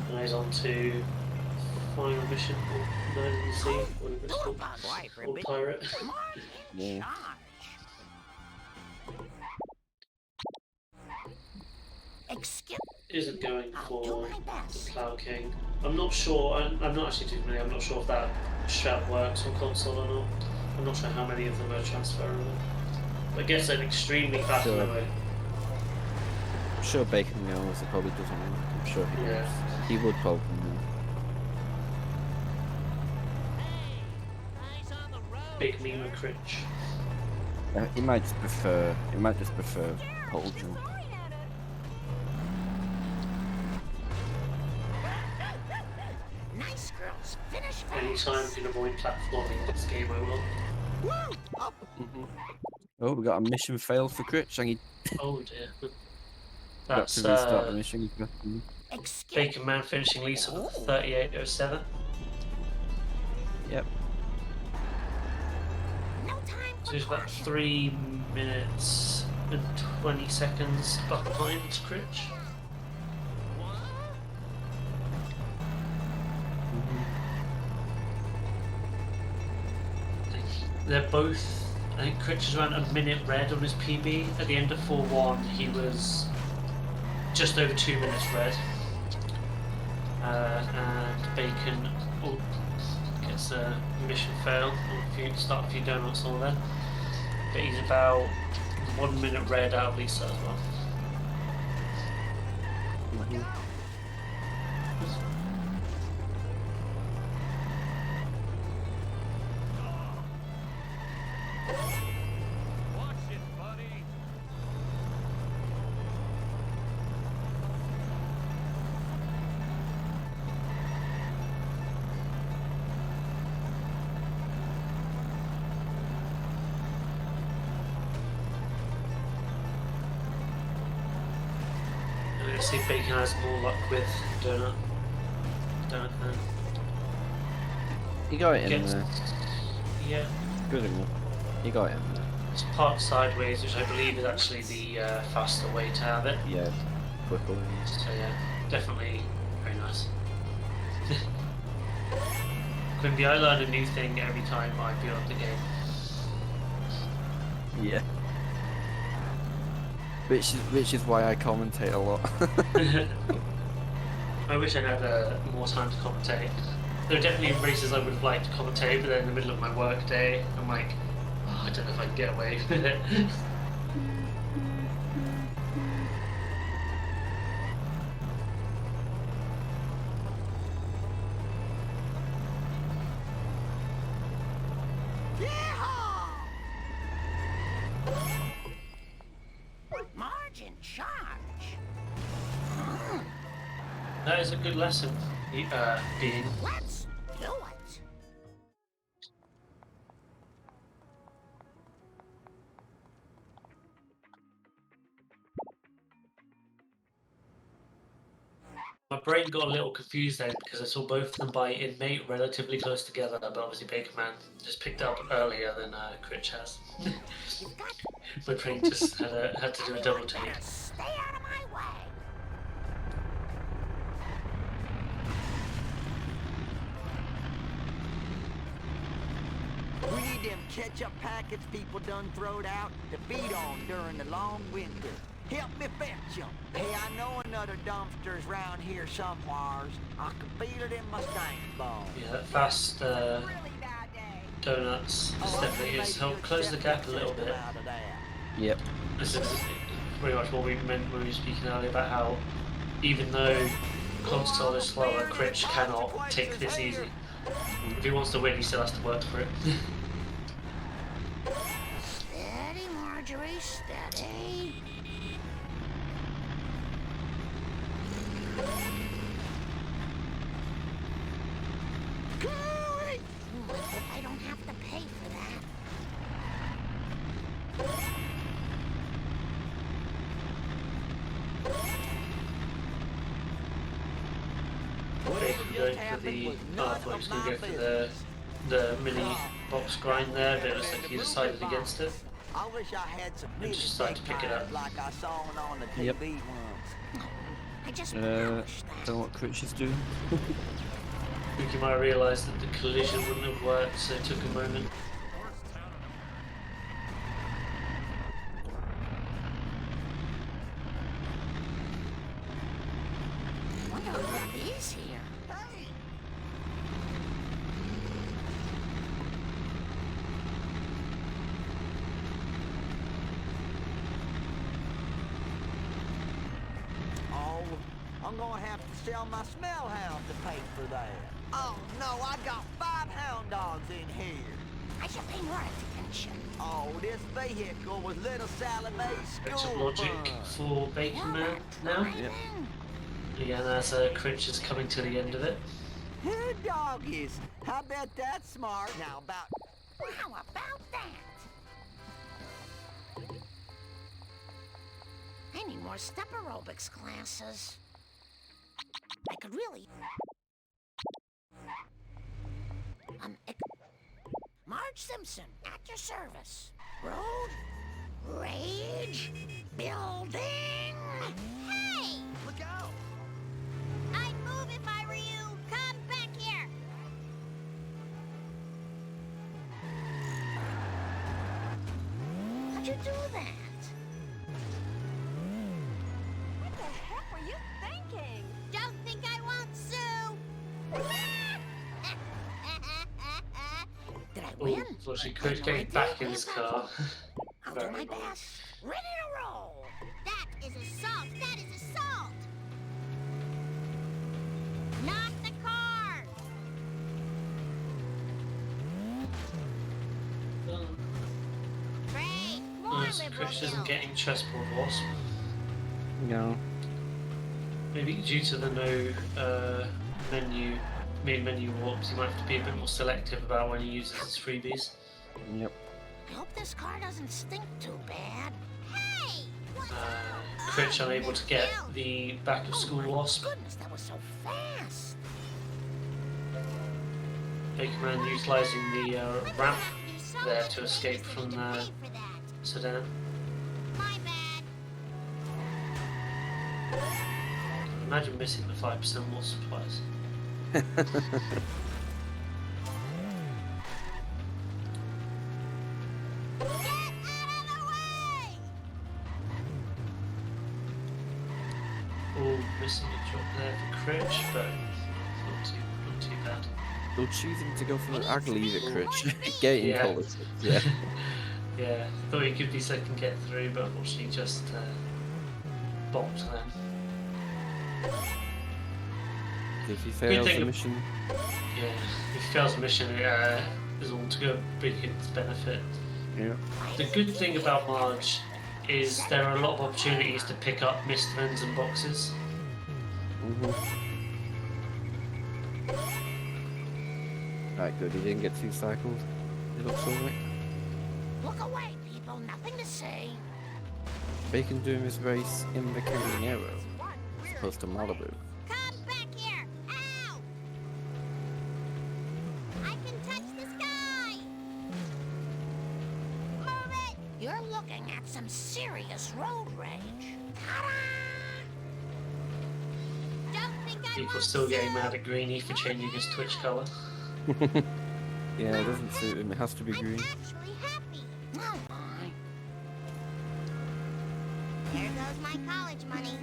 Now he's on to final mission, or Nine in the Sea, whatever it's called, or Pirate. Yeah. Isn't going for the Plough King. I'm not sure, I'm not actually too familiar, I'm not sure if that strap works on console or not. I'm not sure how many of them are transferable. But I guess an extremely fast melee. I'm sure Bacon knows, it probably doesn't know. I'm sure he knows. He would probably know. Big meme of Critch. He might just prefer pole jump. Nice girls, finish fast. Anytime you can avoid platforming in this game, I will. Oh, we got a mission failed for Critch. And he Oh dear. got That's to restart the mission. Bacon Man finishing Lisa with 38.07. Yep. So he's about 3 minutes and 20 seconds behind Critch. They're both, I think Critch is around a minute red on his PB. At the end of 4-1, he was just over 2 minutes red. And Bacon gets a mission fail. Start a few donuts all there. But he's about 1 minute red out of Lisa as well. Let's see if Bacon has more luck with Donut. Donut Man. He got it in Gets- there. Yeah. Good enough. He got it in there. It's parked sideways, which I believe is actually the faster way to have it. Yeah, quickly. So yeah, definitely very nice. Quimby, I learn a new thing every time I build the game. Yeah. Which is why I commentate a lot. I wish I had more time to commentate. There are definitely races I would have liked to commentate, but then in the middle of my work day, I'm like, oh, I don't know if I can get away with it. Marge in charge. That is a good lesson, being. Let's do it. My brain got a little confused then because I saw both of them by inmate relatively close together, but obviously Bakerman just picked up earlier than Critch has. My brain just had to do a double take. Stay out of my way. We need them ketchup packets people done throwed out to feed on during the long winter. Help me fetch them. Hey, I know another dumpster's round here somewheres. I can feel it in my stank bone. Yeah, that fast donuts definitely has helped close the gap a little bit. Yep. This is pretty much what we meant when we were speaking earlier about how even though console is slower, Critch cannot take this easy. If he wants to win, he still has to work for it. Steady. Golly! I hope I don't have to pay for that. Basically going for the I thought he was going to go for the mini box grind there, but it looks like he decided against it. I wish I had some And really just decided big to pick it up. tires like I saw on the Yep. TV once. I just Don't know what Critch is doing. I think he might have realised that the collision wouldn't have worked, so it took a moment. wonder what is here. Hey! Oh, I'm gonna have to sell my smell hound to pay for that. Oh no, I got 5 hound dogs in here. I should pay more attention. Oh, this vehicle was little Sally Mae's Bit of school logic fun. for Bacon Man now. Yep. Again, as Critch is coming to the end of it. Who doggies? I bet that's smart. Now about How about that? I need more step aerobics classes. I could really... Marge Simpson, at your service. Road, rage, building. Hey! look out! I'd move if I were you. Come back here. How'd you do that? What the heck were you thinking? Don't think I won't sue. Did I Oh, win? unfortunately, Critch getting back in his car. I'll do my best. Ready to roll. That is assault. That is assault. Not the car. Great. More Nice, liberal Critch isn't guilt. getting chessboard wasp. No. Maybe due to the no main menu warps, you might have to be a bit more selective about when he uses his freebies. Yep. I hope this car doesn't stink too bad. Hey! What? Critch unable to get the back of school wasp. Goodness, that was so fast. Bacon Man utilising the ramp there to escape from the sedan. My bad. Imagine missing the 5% wasp twice. Get out of the way! Oh, missing a drop there for Critch, but not too bad. They're choosing to go for the I'd leave it, Critch. Getting Yeah. politics, yeah. Yeah, thought he could be second get through, but unfortunately just bombed them. If he fails thing the ab- mission, Yeah, if he fails the mission, is all to go bring his benefit. yeah. The good thing about Marge is there are a lot of opportunities to pick up missed runs and boxes. Right, good. He didn't get 2 cycled. It looks alright. Look away, people. Nothing to say. Bacon doing his race in the Canyon Arrow, as opposed to Malibu. Come back here. Ow! I can touch the sky. Move it. You're looking at some serious road rage. Ta-da! Don't think I People won't still getting sue. mad at Greenie for changing his Twitch colour. Yeah, it doesn't suit him. It has to be green. I'm actually happy. Oh my. There goes my college money.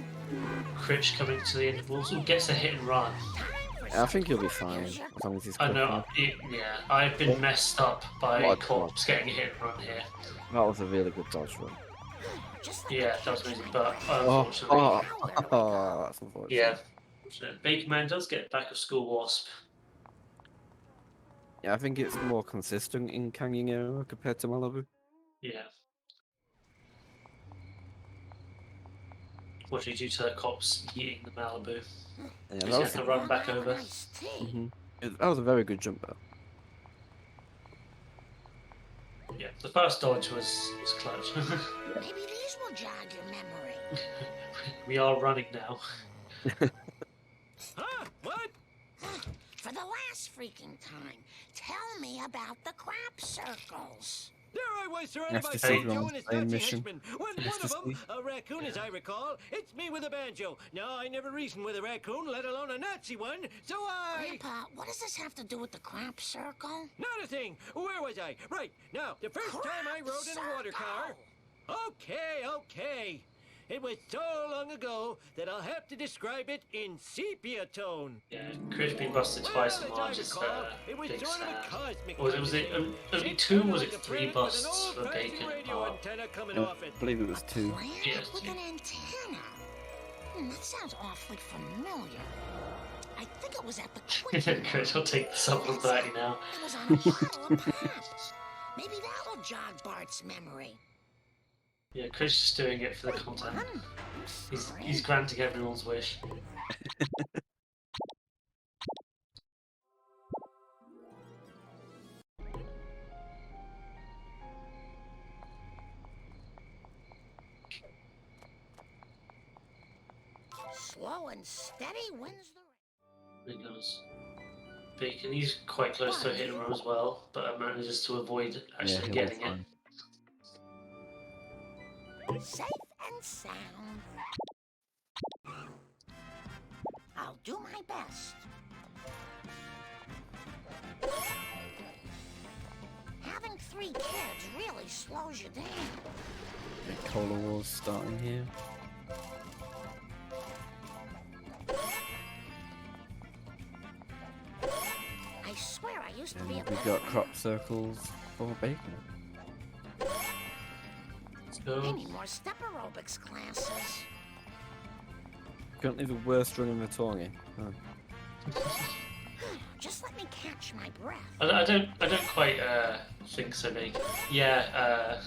Critch coming to the intervals, gets a hit and run. Time for I think he'll be some fine, closure. as long as he's I quick know, enough. yeah, I've been messed up by What? cops getting a hit and run here. That was a really good dodge run. Just Yeah, that was amazing, but Oh, unfortunately, that's unfortunate. yeah. So Bacon Man does get back of school wasp. Yeah, I think it's more consistent in Canyon Arrow compared to Malibu. Yeah. unfortunately due to the cops eating the Malibu. Yeah, He's going to run back over. that was a very good jump though. Yeah, the first dodge was clutch. Maybe these will jog your memory. We are running now. Huh? What? For the last freaking time, tell me about the crap circles. There I was surrounded by Nice to see you banjo on and his the same Nazi mission. henchmen. When Nice one to of them, see. a raccoon as I recall, hits me with a banjo. Now I never reasoned with a raccoon, let alone a Nazi one, so I... Grandpa, what does this have to do with the crap circle? Not a thing. Where was I? Right. Now, the first time I rode in a water car... Okay. It was so long ago that I'll have to describe it in sepia tone. Yeah, Critch being busted twice and Marge is it was big sort of a sad. cosmic Was it only two or was it three busts for Bacon? antenna coming I off it. believe it was 2. Plant Yeah, with two. an antenna. That sounds awfully familiar. I think it was at the Quick. Critch, I'll take this up on 30 now. It was on a bottle of pop. Maybe that will jog Bart's memory. Yeah, Critch is doing it for the content. He's granting everyone's wish. Slow and steady wins the race. It goes. Bacon, he's quite close to hitting her as well, but manages to avoid actually he'll be getting it. fine. Safe and sound. I'll do my best. Having 3 kids really slows you down. The Cola Wars starting here. I swear I used to And be a we've better got man. crop circles for Bacon. So, I need more step aerobics classes. Currently the worst runner in the tournament. Just let me catch my breath. I don't quite think so, Bacon. Yeah,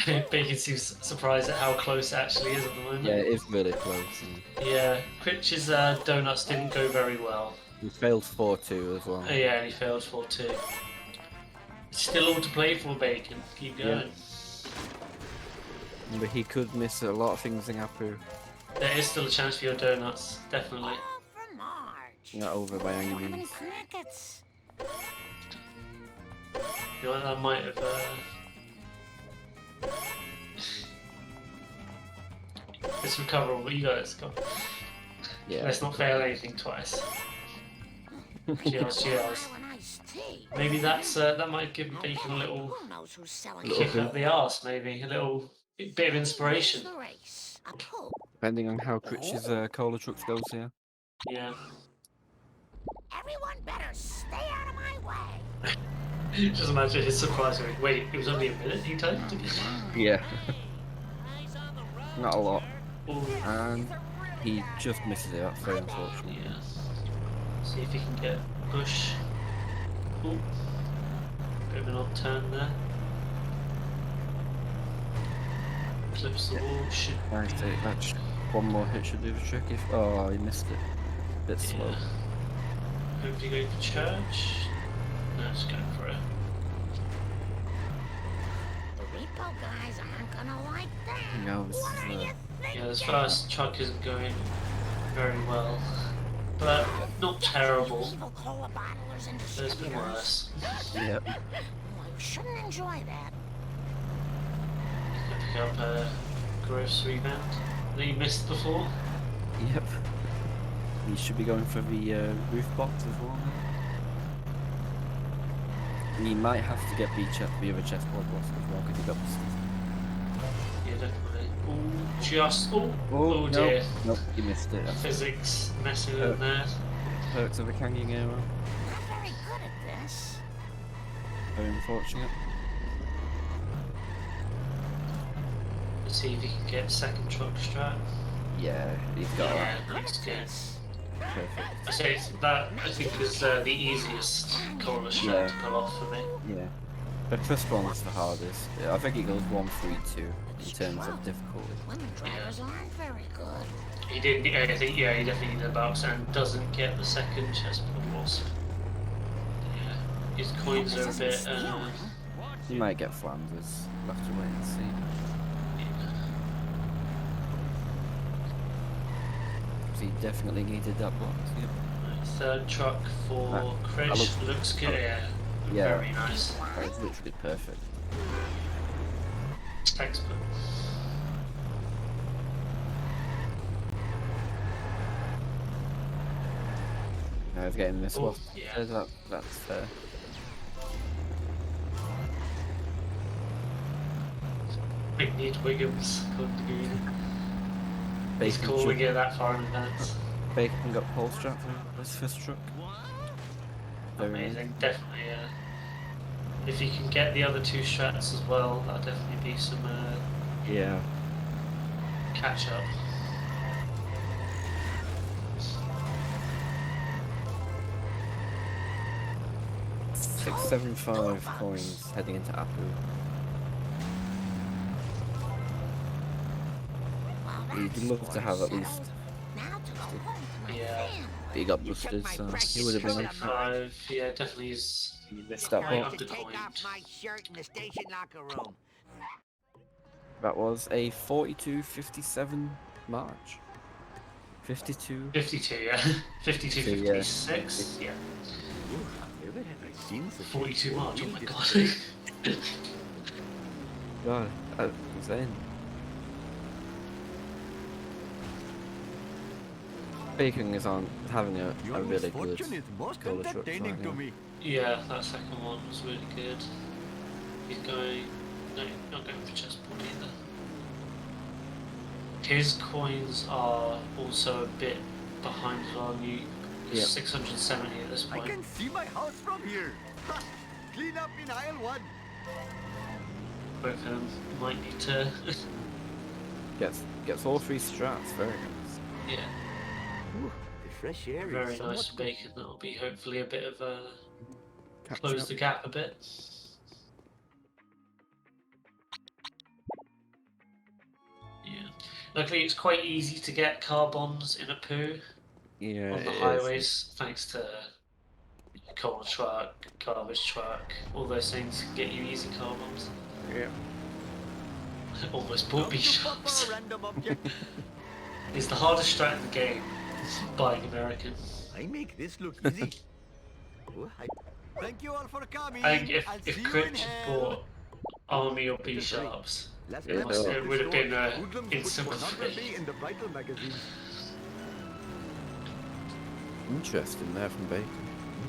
Bacon seems surprised at how close it actually is at the moment. Yeah, it is really close. Yeah, Critch's donuts didn't go very well. He failed 4-2 as well. Yeah, and he failed 4-2. Still all to play for, Bacon. Keep going. But he could miss a lot of things in Apu. There is still a chance for your donuts, definitely. All for Marge. Not over by any Don't have any means. packets. You know, that might have. It's recoverable, you guys. Go. Yeah. Let's not fail anything twice. Cheers. Maybe that might give Bacon a little Who knows who's selling kick up the arse, maybe a little bit of inspiration. the race? A poop. Depending on how Critch's cola trucks goes here. Yeah. Everyone better stay out of my way. Just imagine his surprise going, wait, it was only a minute he typed it? Yeah. Not a lot. Ooh, And he just misses it, that's very unfortunate. yeah. See if he can get push. Ooh. Bit of an odd turn there. Clips the wall, should Nice take that. One more hit should do the trick if. Oh, he missed it. Bit slow. yeah. Hopefully going for church. No, just going for it. The repo guys aren't gonna like that. No, this What are is you thinking? Yeah, this first truck isn't going very well. But not terrible. Evil cola bottlers and There's been distributors. worse. Yep. Well, you shouldn't enjoy that. Pick up a grocery van that you missed before. Yep. He should be going for the roof box as well. He might have to get the other chessboard box as well because he got the Yeah, definitely. Ooh, just. Oh, Oh, dear. Nope, he missed it. Physics messing in there. Perks of a Kanging arrow. Not very good at this. Very unfortunate. Let's see if he can get second truck strat. Yeah, he's got Yeah, that. nice good. Perfect. I say that I think is the easiest corner strat to pull off for me. Yeah. The first one's the hardest. I think it goes 1, 3, 2 in terms of difficulty. Women drivers aren't very good. He did. I think he definitely did the box and doesn't get the second chessboard boss. Yeah, his coins are a bit. You might get Flanders. We'll have to wait and see. He definitely needed that box. Yep. Third truck for Critch looks good. Yeah, very nice. That is literally perfect. Expert. I was getting this one. Yeah. That's fair. Big need Wiggums. He's Bacon cool. We get that far in advance. Bacon got pole strap for this first truck. Very Amazing, definitely. If you can get the other two strats as well, that'll definitely be some yeah. catch up. $675 coins heading into Apu. You'd love to have at least. Yeah. But he got boosted, so he would have been. Yeah, definitely is. He missed that right box. undercoined. My shirt in the station locker room. That was a 42.57 March. 52. 52, yeah. 52, 56, yeah. 42 March, oh my god. God, that was insane. Bacon is on having a really good color truck right now. Yeah, that second one was really good. He's going... No, not going for chessboard either. His coins are also a bit behind as well. He's 670 at this point. I can see my house from here. Clean up in aisle 1. Both of them might need to... Gets all 3 strats, very nice. Yeah. Ooh, the fresh air Very is nice somewhat... Bacon. That'll be hopefully a bit of a... close the gap a bit. Yeah. Luckily it's quite easy to get car bombs in a poo. Yeah, on the highways, thanks to coal truck, garbage truck, all those things can get you easy car bombs. Yeah. Almost bought me shops. It's the hardest strat in the game, buying American. I make this look easy. Thank you all for coming. I think if Critch had bought Army or B Sharps, it would have been instant free. Interesting there from Bacon.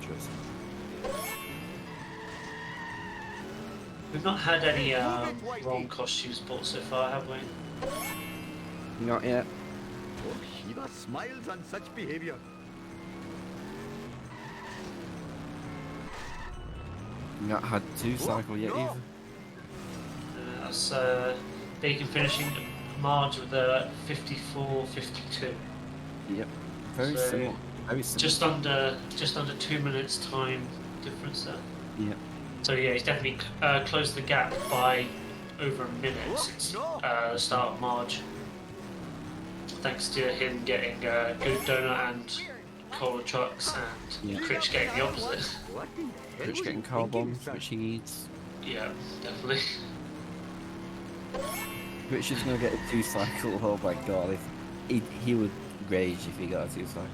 Interesting. We've not had any wrong costumes bought so far, have we? Not yet. Oh, Shiva smiles on such behavior. Not had 2 cycle yet either. That's Bacon finishing Marge with a 54-52. Yep. Very similar. Very similar. Just under 2 minutes time difference there. Yep. So yeah, he's definitely closed the gap by over a minute since the start of Marge. Thanks to him getting good donut and cola trucks and Critch getting the opposite. Critch getting car bombs, which he needs. Yeah, definitely. Critch is gonna get a 2 cycle. Oh my god, he would rage if he got a 2 cycle.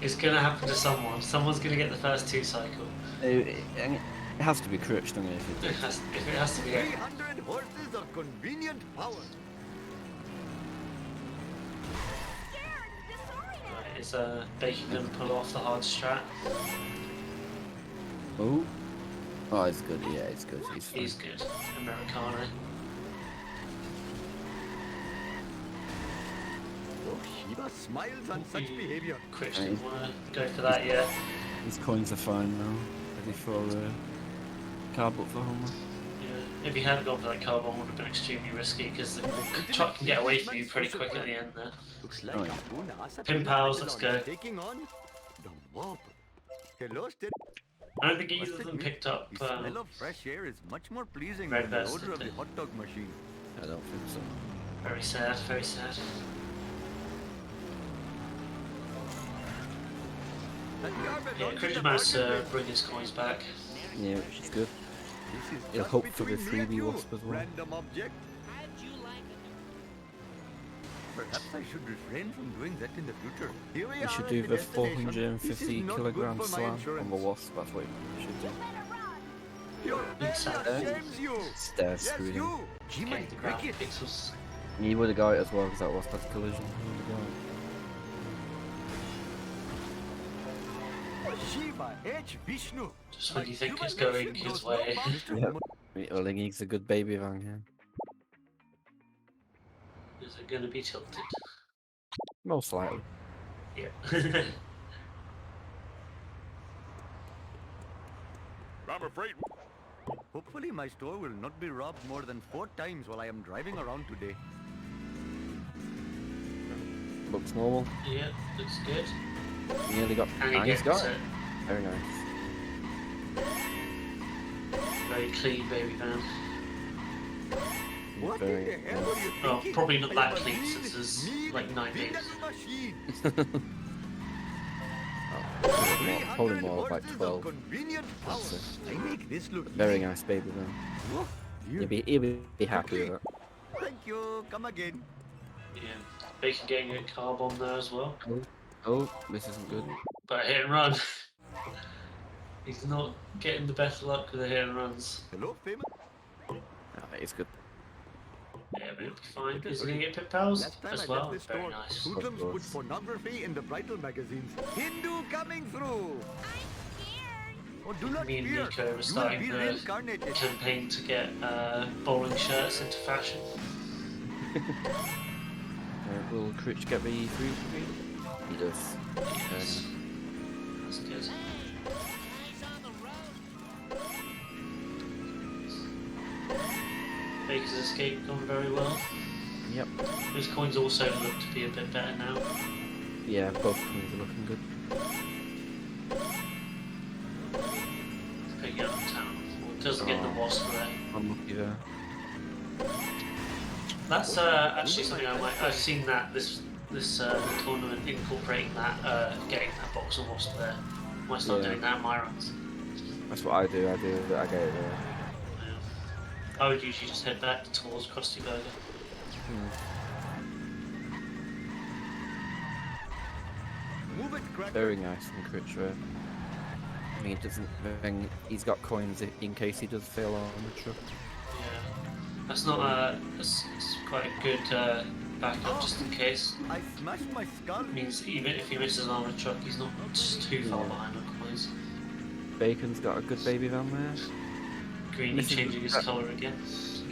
It's gonna happen to someone. Someone's gonna get the first 2 cycle. It has to be Critch, doesn't it? If it has to be. 300 horses of convenient power. Right, is Bacon gonna pull off the hard strat? Oh. Oh, it's good. Yeah, it's good. He's good. Americano. Oh, Shiva smiles on such behavior. Critch didn't want to go for that, yeah. His coins are fine now. Ready for car book for Homer. Yeah. If he hadn't gone for that car bomb, it would have been extremely risky because the truck can get away from you pretty quick at the end there. Looks like Pin pals, let's go. Taking on the mob. Hello, I don't think either Must of them admit, picked up the smell of fresh air is much more pleasing Red than the Vest, odor of did the they? hot dog machine. I don't think so. Very sad, very sad. Yeah, Critch managed to bring his coins back. Yeah, which is good. This is He'll just hope for the between me and 3D you, wasp as well. random object. Perhaps I should refrain from doing that in the future. Here We are should at do the destination. This is 450 not kilogram good for my slam on insurance. the wasp. That's what we should do. Your failure shames you. Stairs Yes, through him. you. Jiminy Getting the ground cricket. pixels. He would have got it as well because that wasp had collision. He would have got it. Shiva H. Vishnu. Just when you think it's going his way. Yep. I think he's a good baby van here. Is it going to be tilted? Most likely. Yeah. I'm afraid. Hopefully my store will not be robbed more than 4 times while I am driving around today. Looks normal. Yeah, looks good. Nearly got. And And he's got it. it. Very nice. Very clean baby van. What Very, in the hell were you Well, thinking? probably not I that am a clean mean, since there's mean, like 9 days. little machine. Probably more 300 like horses of 12. convenient That's power. it. I make this look Very easy. nice baby van. Woof, you- He'll be happy with it. Thank you. Come again. Yeah. Bacon getting a car bomb there as well. Oh, this isn't good. But hit and run. He's not getting the best luck with the hit and runs. Hello, famous. That is good. Yeah, but it'll be fine. Is he going to get pit pals Last time as I well? left this Very store, nice. hoodlums Of put course. pornography in the bridal magazines. Hindu coming through. Oh, do not Me and fear. Nico were You will starting be the reincarnated. campaign to get bowling shirts into fashion. Will Critch get the 3 He does. Yes. That's good. Baker's escape gone very well. Yep. His coins also look to be a bit better now. Yeah, both coins are looking good. Picking up the town. Well, it doesn't get the wasp there. Unlucky there. That's actually something I've seen that this tournament incorporating that getting that box of wasp there. I might start Yeah. doing that in my runs. That's what I do. I get it there. Yeah. I would usually just head back towards Krusty Burger. Move it, cracker. Very nice from Critch there. I mean, he's got coins in case he does fail on the truck. Yeah, that's not it's quite a good backup just in case. I smashed my skull. Means even if he misses an armored truck, he's not just too far behind on coins. Bacon's got a good baby van there. Greeny Misses changing his the- colour again.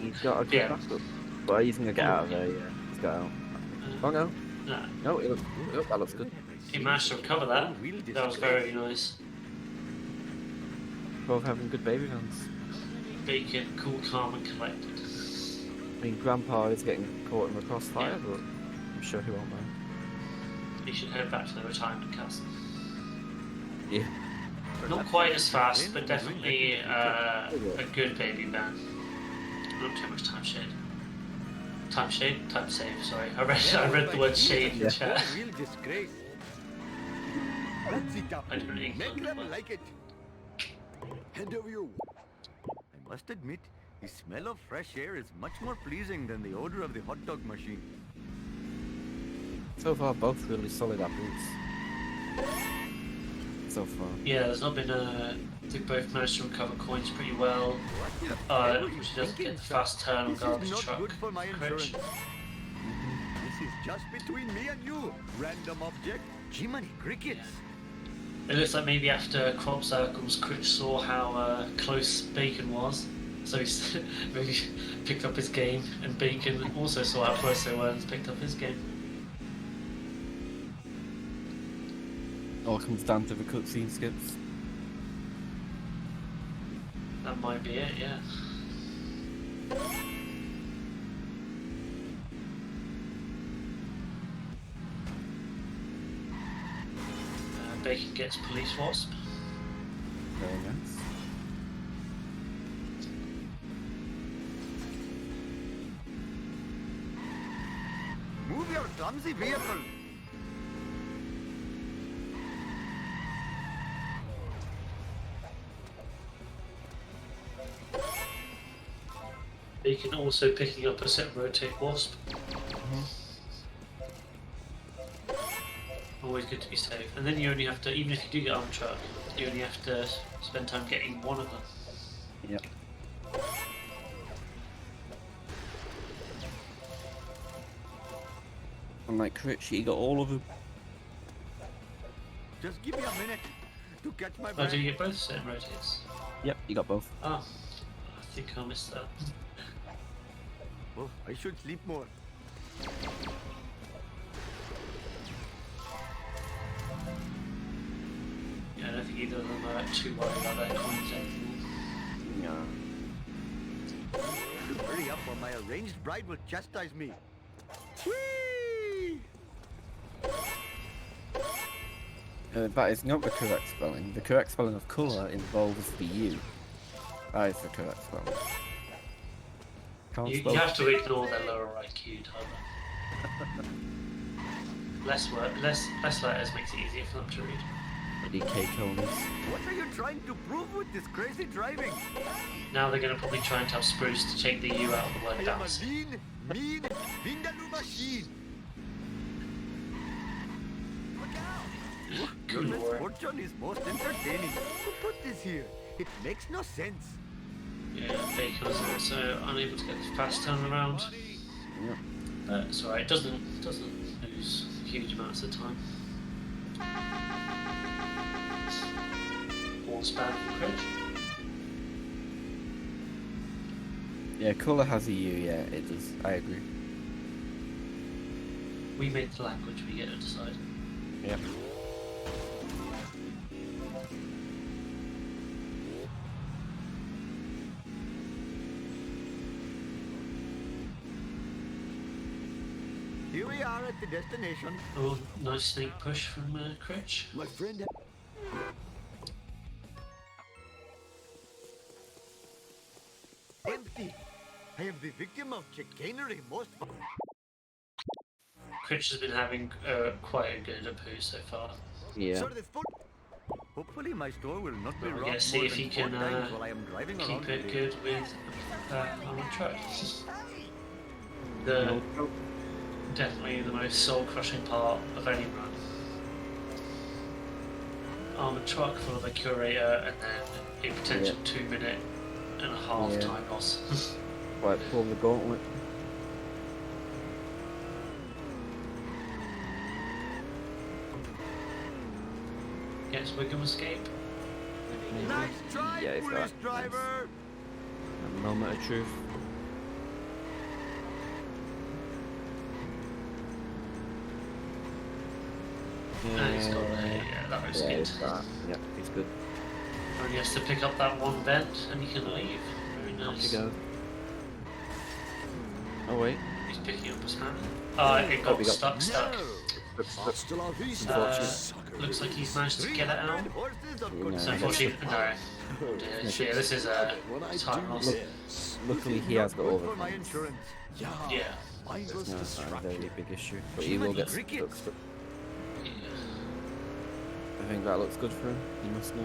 He's got a good Yeah. backup. But he's gonna get out of there, yeah. He's got out. Oh no. Nah, No, that looks good. he managed to recover that. That was very nice. Both having good baby vans. Bacon, cool, calm, and collected. I mean, Grandpa is getting caught in the crossfire, Yeah. but I'm sure he won't mind. He should head back to the retirement castle. Yeah. Not quite as fast, but definitely a good baby van. Not too much time shade. Time shade? Time save, sorry. I read the word shade in the chat. Real disgrace. That's it up. I didn't Make include them that. like it. Hand over your. I must admit, the smell of fresh air is much more pleasing than the odor of the hot dog machine. So far, both really solid apples. So far. Yeah, there's not been a... They both managed to recover coins pretty well. Which doesn't get the fast turn on This garbage is not truck. good for my Critch. insurance. This is just between me and you, random object. Jiminy crickets. It looks like maybe after crop circles, Critch saw how close Bacon was. So he maybe picked up his game, and Bacon also saw how close they were and picked up his game. All comes down to the cutscene skips. That might be it, yeah. Bacon gets police wasp. Very nice. Move your clumsy vehicle. You can also picking up a set rotate wasp. Always good to be safe. And then you only have to, even if you do get on truck, you only have to spend time getting one of them. Yep. Unlike Critch, he got all of them. Just give me a minute to catch my Oh, breath. do you get both set rotates? Yep, you got both. Oh, I think I missed that. Oh, I should sleep more. Yeah, I don't think either of them are too worried about their coins anymore. Yeah. Hurry up or my arranged bride will chastise me. Whee! That is not the correct spelling. The correct spelling of colour involves the U. That is the correct spelling. Can't You spell have to ignore their lower IQ, Tyler. less letters makes it easier for them to read. DK conies. What are you trying to prove with this crazy driving? Now they're going to probably try and tell Spruce to take the U out of the word I am a bounce. lean, mean, vindaloo machine. Look out! Your Good lord. misfortune is most entertaining. Who put this here? It makes no sense. Yeah, Bacon was also unable to get the fast turnaround. Yep. But it's alright, it doesn't lose huge amounts of time. All span for Critch. Yeah, colour has a U, yeah, it does. I agree. We made the language, we get to decide. Yep. Here we are at the destination. Oh, nice sneak push from Critch. My friend. Empty. I am the victim of chicanery most. Critch has been having quite a good poo so far. Yeah. Sir, this foot. Hopefully my store will not be We're robbed going to see more if he than 4 can times while I am driving around keep it today. good with armored truck. Definitely the most soul-crushing part of any run. Armored truck full of a curator and then a potential 2.5-minute time loss. Right, pull the gauntlet. Yes, Wiggum escape. Nice try, Yeah, it's police that. driver. A moment of truth. And he's got yeah, that was Yeah, good. it's that. Yep, he's good. Only has to pick up that one bend and he can leave. Very Off nice. you go. Oh wait. He's picking up a span. It got we got- stuck. Unfortunate. Looks like he's managed to get it out. Yeah, So unfortunately, no. Oh dear, yeah, this is a time loss. Luckily he has got all For the my points. insurance. Yeah. It's not a very big issue. But he will get stuck. I think that looks good for him. He must know.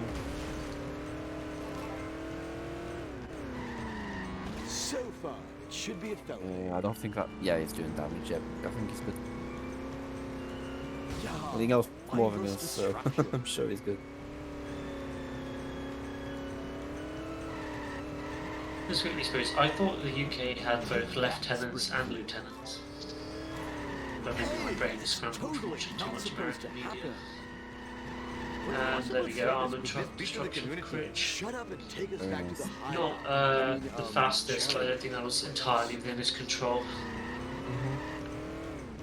So far, it should be a felony. I don't think that. Yeah, he's doing damage. Yep, I think he's good. And he knows more than us, so I'm sure he's good. Just quickly, Spruce, I thought the UK had both lieutenants and lieutenants. But maybe my brain is scrambled from watching too much American media. And there we go, armoured truck destruction for Critch. Shut up and take us back to the high. Not the fastest, but I don't think that was entirely within his control.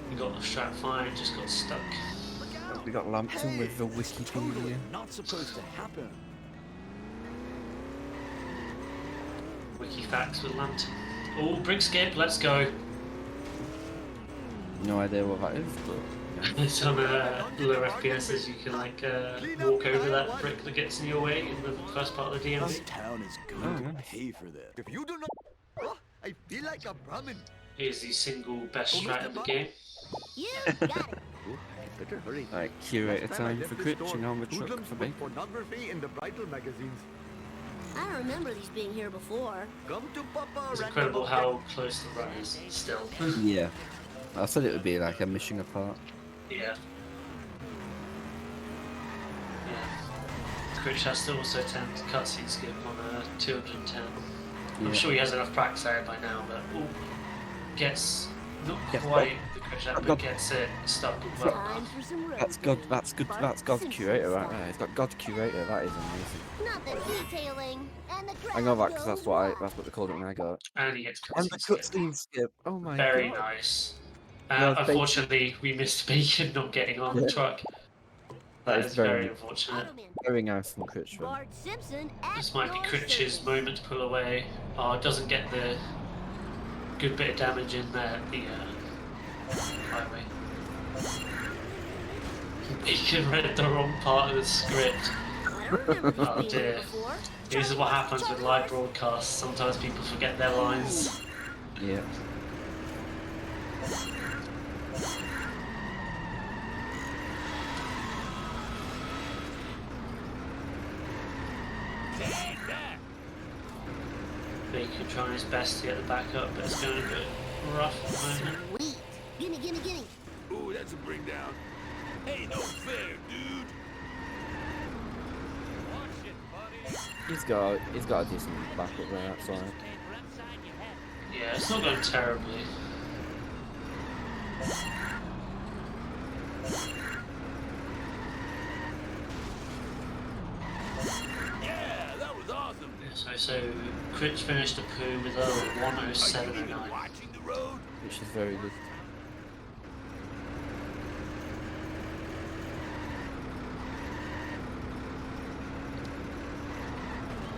He got the strap fire and just got stuck. We got Lampton with the Wikipedia. Not supposed to happen. Wikifacts with Lantern. Oh, brick skip, let's go. No idea what that is, but It's on low FPSs, you can like walk over that brick that gets in your way in the first part of the DMV. This town is going to pay for this. If you do not... Oh, I feel like a Brahmin. Here's the single best strat in the game. You got it. Oh, I better hurry. Right, curator Last time I time left for this Critch store, and on the truck hoodlums for put Bacon. pornography in the bridal magazines. I don't remember these being here before. Come to Papa. It's incredible how close the run is still. Yeah. I said it would be like a mission apart. Yeah. Critch has to also tend to cutscene skip on 210. I'm sure he has enough practice at it by now, but gets not quite the Critch app, but gets it stuck as well. Time for some road That's God. rage. That's good. Bart That's God's Simpson curator right style. there. He's got God's curator. That is amazing. Not the detailing and the I know that crowd because that's goes what wild. that's what they called it when I got it. And he gets And the cutscene skip. cutscene skip. Oh my Very god. nice. No, Bacon- Unfortunately, we missed Bacon not getting on the truck. That is very unfortunate. Very nice from Critch. Bart Simpson at This might be your Critch's service. moment to pull away. Oh, it doesn't get the good bit of damage in there, the highway. Bacon read the wrong part of the script. I don't remember these Oh being here dear. before. This is what happens with live broadcasts. Sometimes people forget their lines. Yeah. Bacon trying his best to get the back up, but it's going a bit rough at the moment. Sweet. Gimme, gimme, gimme. Ooh, that's a bring down. Hey, no fair, dude. He's got a decent backup there. That's alright. Yeah, it's not going terribly. Yeah, that was awesome. So Critch finished a poo with a 107.09. Watching the road. Which is very good.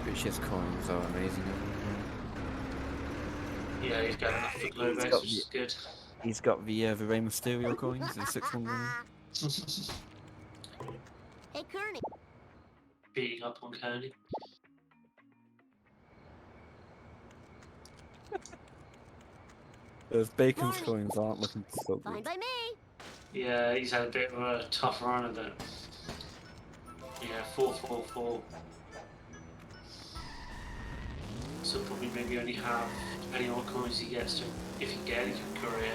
Critch's coins are amazing. Yeah, he's got enough for glow base, which is good. He's got the Rey Mysterio coins, the 611. Hey, Kearney. Beating up on Kearney. Those Bacon's coins aren't looking so Fine good. by me. Yeah, he's had a bit of a tough run of it. Yeah, 444. So probably maybe only have any more coins he gets to, if he can get any career.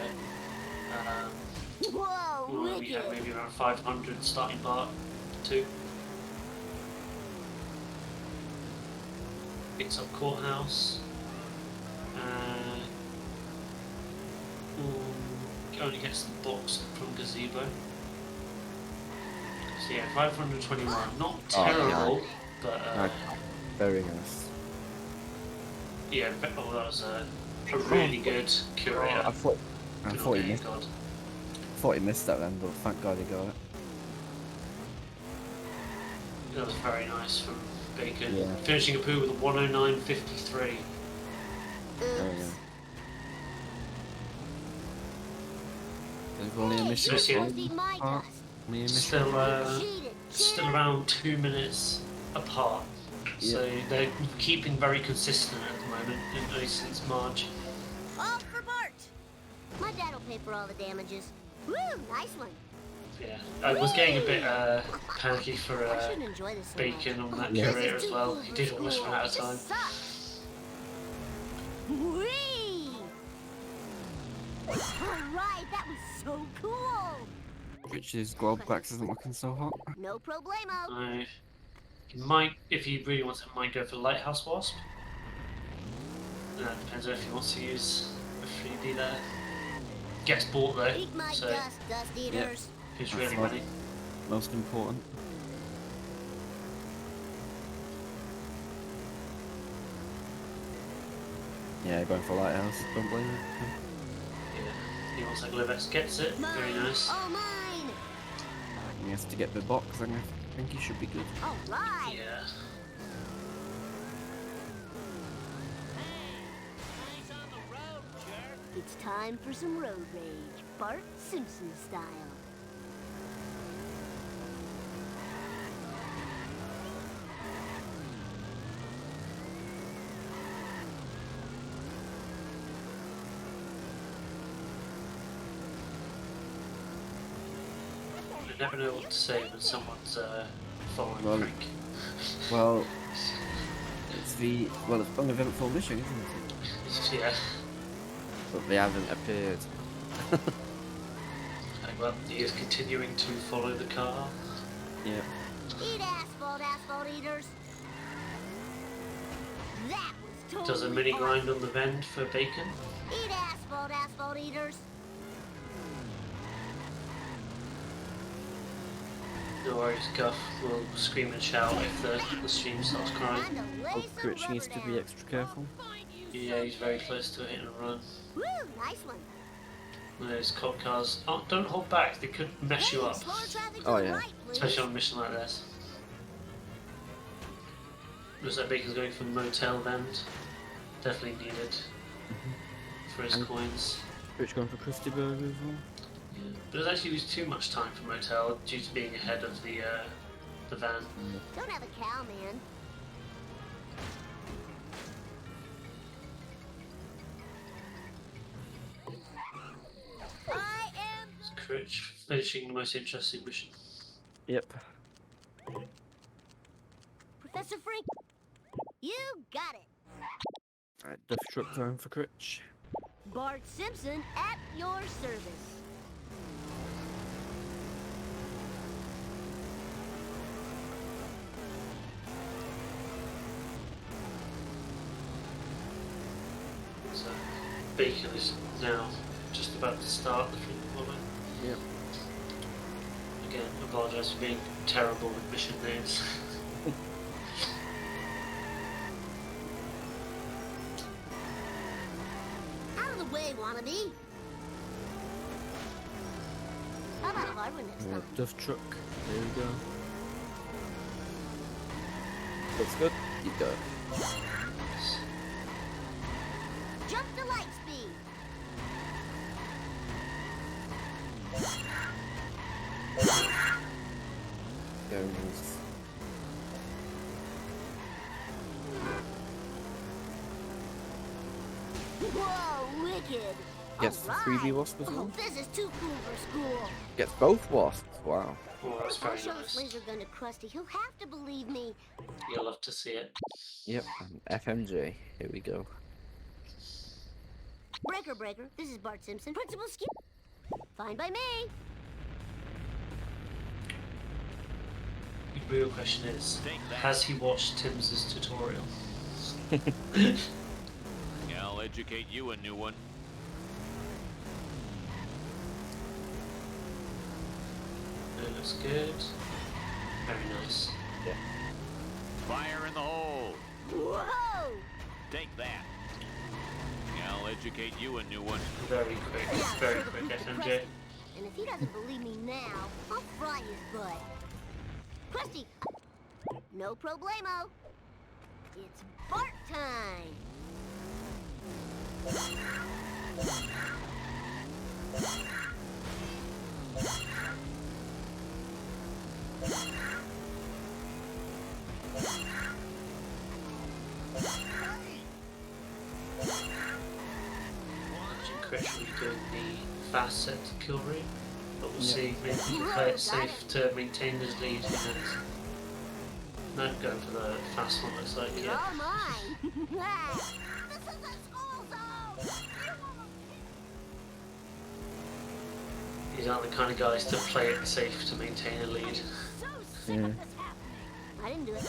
Whoa, Well, we have wicked. maybe around 500 starting part 2. Picks up courthouse. Only gets the box from gazebo. So yeah, 521. Not terrible, but very nice. yeah, that was a really good curator. I thought Good he old missed. God. Thought he missed that then, but thank God he got it. That was very nice from Bacon. Yeah. Finishing a poo with a 109.53. There we go. There's only a mission. So, yeah, Only a mission. still around 2 minutes apart. So they're keeping very consistent at the moment, at least since Marge. All for Bart. My dad will pay for all the damages. Woo, nice one. Yeah, I was getting a bit panicky for I shouldn't enjoy this so Bacon much. on that Yeah. curator as well. He did almost run out of time. This sucks. Whee! Alright, that was so cool. Critch's globe box isn't looking so hot. No problemo. He might, if he really wants to, might go for Lighthouse Wasp. Depends on if he wants to use a 3D there. Gets bought though, Eat my so dust, dust eaters. he's That's really right. ready. Most important. Yeah, going for Lighthouse. Don't blame him. Yeah, he wants like Livex, gets it. Very nice. Oh, mine. He has to get the box, and I think he should be good. Alright. Yeah. It's time for some road rage, Bart Simpson style. I never know what to say when someone's following Well, Frank. Well, it's it's an eventful mission, isn't it? Yeah. But they haven't appeared. Well, he is continuing to follow the car. Yeah. Eat asphalt, asphalt eaters. That was totally Does a mini awesome. grind on the vend for bacon. Eat asphalt, asphalt eaters. No worries, Guff will scream and shout if the stream starts crying. Oh, Critch needs to be extra careful. Yeah, he's very close to a hit and run. Woo, nice one. Those cop cars. Oh, don't hold back, they could mess you up. Oh yeah. Especially on a mission like this. Looks like Bacon's going for motel vend. Definitely needed for his And coins. Critch going for Krusty Burger as well. Yeah. But it actually was too much time for motel due to being ahead of the van. Don't have a cow, man. I am Critch finishing the most interesting mission. Yep. Professor Frank. You got it. Alright, Duff Truck going for Critch. Bart Simpson at your service. So Bacon is now just about to start the freaking woman. Yep. Again, apologise for being terrible with mission names. Out of the way, wannabe. How about a hard one next time? Duff Truck. There we go. Looks good. Keep going. Jump to light speed. Goes. Whoa, wicked. Gets the 3D wasp as Oh, well. this is too cool for school. Gets both wasps. Wow. Oh, that's I'll very show this nice. laser gun to Krusty. He'll have to believe me. You'll love to see it. Yep. And FMJ. Here we go. Breaker, breaker. This is Bart Simpson, Principal Skip. Fine by me. The real question is, has he watched Tim's tutorial? I'll educate you a new one. It looks good. Very nice. Yeah. Fire in the hole. Whoa! Take that. I'll educate you a new one. Very quick, very quick, FMJ. And if he doesn't believe me now, I'll fry his butt. Krusty! No problemo. It's Bart time. Imagine Critch will be doing the fast set to kill room, but we'll Yeah. see. Maybe he can play it safe to maintain his lead. Who knows? No, going for the fast one looks like, You're yeah. all mine. This is a school zone. These aren't the kind of guys to play it safe to maintain a lead. So sick Yeah. of this happening. I didn't do it.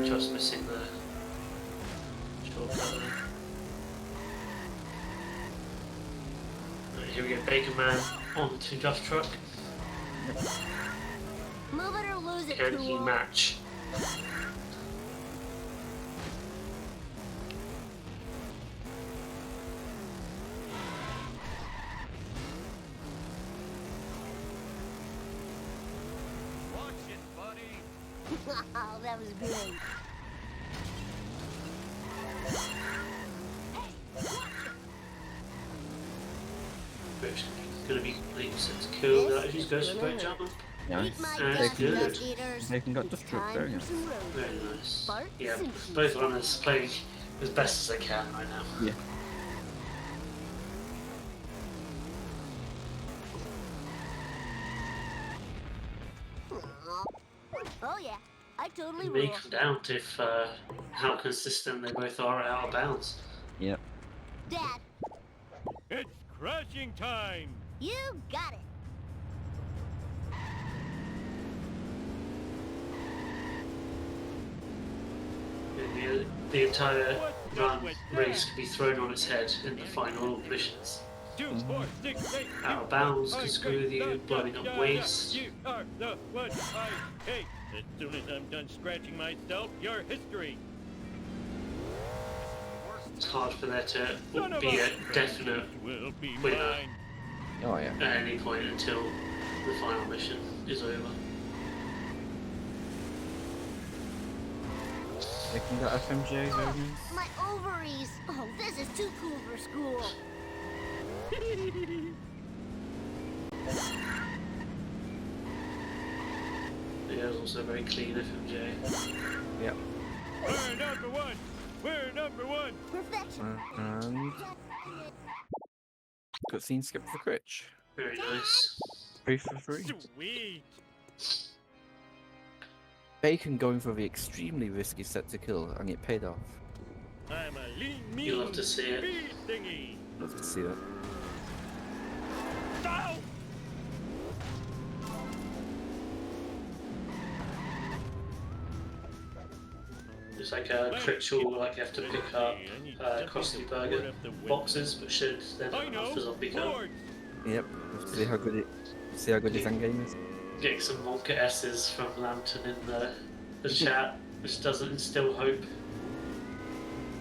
Just missing the shortcut there. Right, here we go, Bacon Man onto Duff Truck. Move it or lose it, Can he cool. match? Watch it, buddy. Oh, that was great. Critch gonna be completely set to kill. That just goes for great jump. Nice. That's good. Bacon got dust truck, very nice. Very nice. Yeah, both runners playing as best as they can right now. Yeah. Oh yeah, I totally It may rule. come down to how consistent they both are out of bounds. Yep. Dad, It's crashing time! you got it. The entire race could be thrown on its head in the final missions. 2, 4, 6, 8, Out of bounds can screw with you, blowing up waste. You are the one I hate. As soon as I'm done scratching myself, your history. It's hard for there to be a definite Will be winner mine. Oh yeah. at any point until the final mission is over. Bacon got FMJ, very nice. My ovaries. Oh, this is too cool for school. Yeah, it's also very clean FMJ. Yep. We're number one. We're number one. Perfection. And cutscene skip for Critch. Very nice. 3 for 3. Sweet. Bacon going for the extremely risky set to kill, and it paid off. I'm a lean, mean, You'll have to see it. bee thingy. Love to see that. Ow! It's like a Critch will like you have to pick up Krusty Burger boxes, but should then I have know. the zombie go. Lord. Yep. Let's see how good his end game is. Getting some Wonka S's from Lantern in the chat, which doesn't instill hope.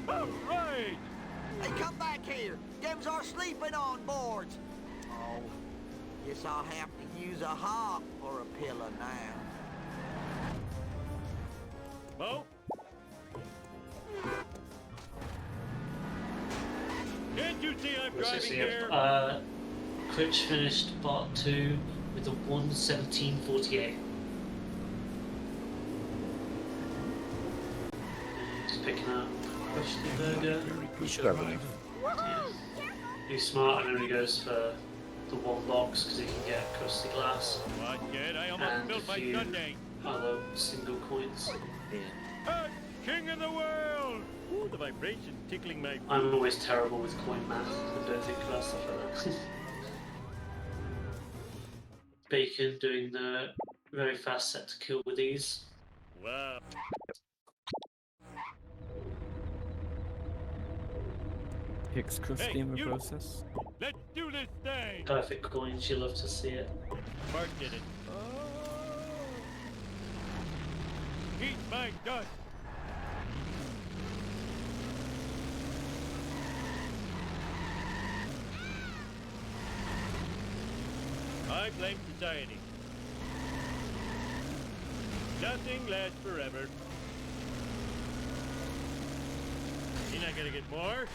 All right. Hey, come back here. Them's our sleeping on boards. Oh, guess I'll have to use a hop or a pillow now. Bo? Can't you see I'm What's this driving here? here? Critch finished part 2 with a 1:17:48. Just picking up Krusty Burger. You should have enough. Yeah. He's smart and only goes for the one box because he can get Krusty Glass What, kid? I almost and a spilled my few Sunday. other single coins. King of the world! Ooh, the vibration tickling my... I'm always terrible with coin math. I don't think about stuff like that. Bacon doing the very fast set to kill with ease. Wow. Hicks Krusty in the process. Let's do this thing! Perfect coins, you love to see it. Marge did it. Eat my dust! I blame society. Nothing lasts forever. You're not gonna get more?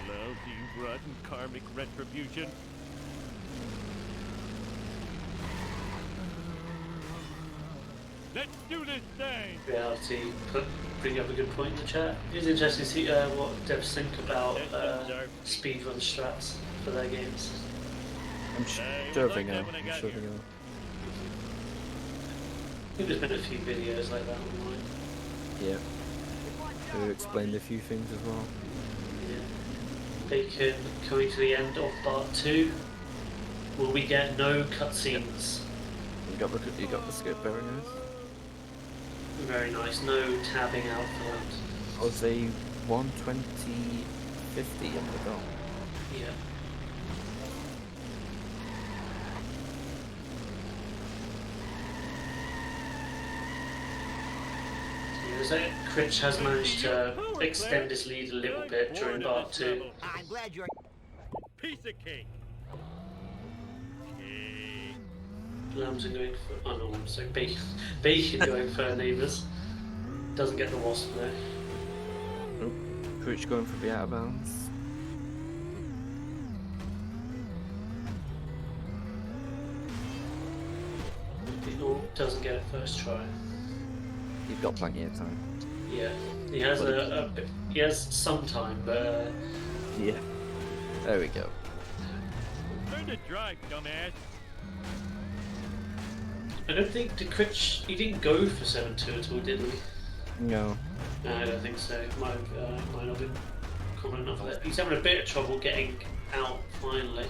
Lousy, rotten karmic retribution. Let's do this thing! Reality bring up a good point in the chat. It's interesting to see what devs think about speedrun strats for their games. I'm sure they know. I'm sure they know. I think there's been a few videos like that online. Yeah. Who explained a few things as well. Yeah. Bacon coming to the end of part 2. Will we get no cutscenes? You got the skip, very nice. Very nice. No tabbing out for that. Was a 1:20:50 on the dot. Yeah. Critch has managed to extend his lead a little bit during part 2. I'm glad you're... Piece of cake! Lambs are going for... Oh no, I'm sorry. Bacon going for neighbours. Doesn't get the wasp though. Nope. Critch going for the out of bounds. doesn't get it first try. You've got plenty of time. Yeah, he has he has some time, but Yeah. There we go. Learn to drive, dumbass. I don't think he didn't go for 7-2 at all, did he? No. No, I don't think so. Might not been common enough for that. He's having a bit of trouble getting out finally.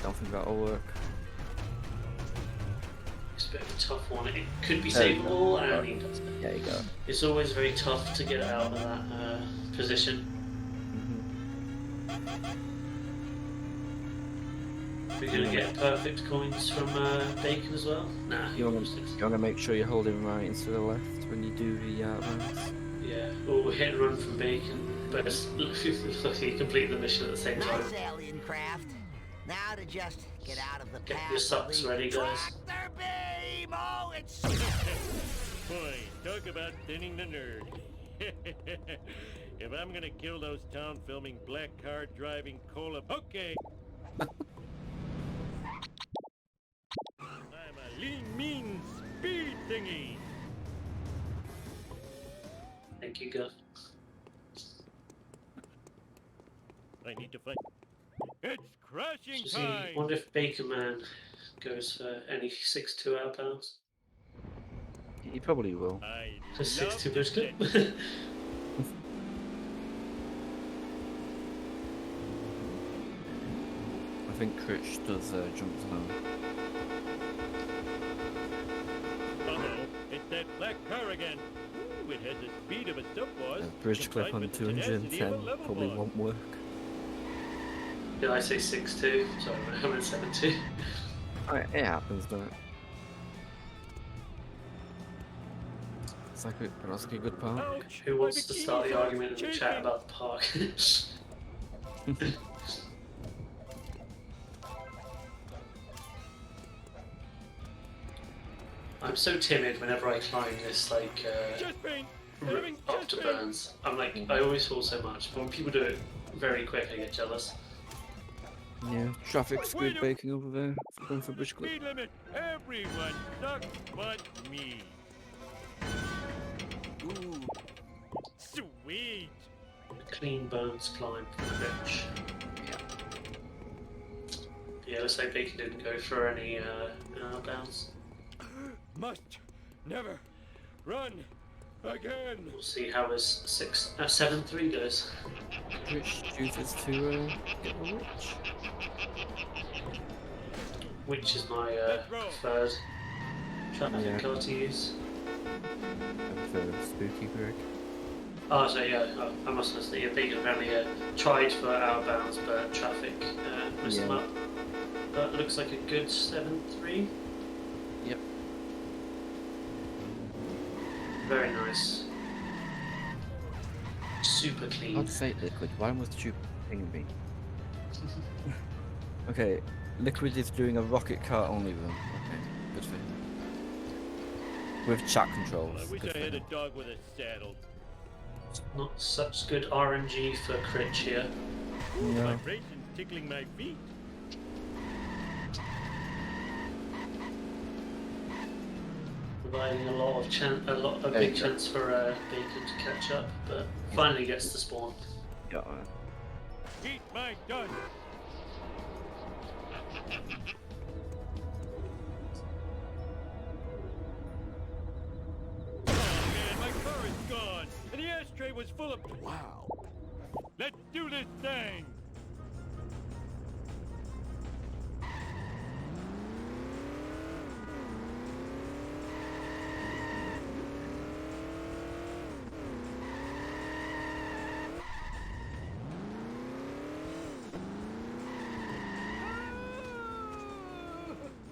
Don't think that'll work. It's a bit of a tough one. It could be savable, and he does it. There you go. It's always very tough to get out of that position. We're gonna get perfect coins from Bacon as well. Nah, You want to make sure you're holding right instead of left when you do the outbounds. Yeah, well, we're hit and run from Bacon, but it looks like he completed the mission at the same time. Nice alien craft. Now to just get out of the Get path. your socks ready, guys. Tractor beam! Oh, it's... Boy, talk about thinning the nerd. If I'm gonna kill those town filming black car driving cola... Okay! I'm a lean, mean speed thingy! Thank you, Guff. I need to fight. It's crashing See, time! wonder if Bacon Man goes for any 6-2 outbounds. He probably will. I For 6-2 biscuit. I think Critch does jumps low. Uh-oh, it's that black car again. Ooh, it has the speed of a stopwatch. Bridge clip on 210 probably won't work. Did I say 6-2? Sorry, I meant 7-2. It happens, doesn't it? It's like a good park. Ouch, Who wants to my start the bikinis are argument in the chat chafing. about the park? I'm so timid whenever I climb this like Chest pain! Having chest pain! afterburns. I'm like, I always fall so much, but when people do it very quick, I get jealous. Yeah, traffic's Wait good a- baking over there. Going for bridge clip. Speed limit! Everyone sucks but me! Ooh. Sweet! Clean bones climb from the beach. Yeah, looks like Bacon didn't go for any outbounds. Must never run again! We'll see how his 7-3 goes. Which chooses to get the witch? Which is my preferred traffic car to use. For spooky Greg. Oh, so yeah, I must have said, Bacon apparently tried for outbounds, but traffic messed him up. But it looks like a good 7-3. Yep. Very nice. Super clean. I'd say Liquid. Why must you ping me? Okay, Liquid is doing a rocket car only run. Okay, good for him. With chat controls. I wish Good I for had a him. dog with a saddle. Not such good RNG for Critch here. No. Vibrations tickling my feet. Providing a big chance for Bacon to catch up, but finally gets to spawn. Yeah. Eat my dust! Oh man, my car is gone! And the ashtray was full of... Wow. Let's do this thing!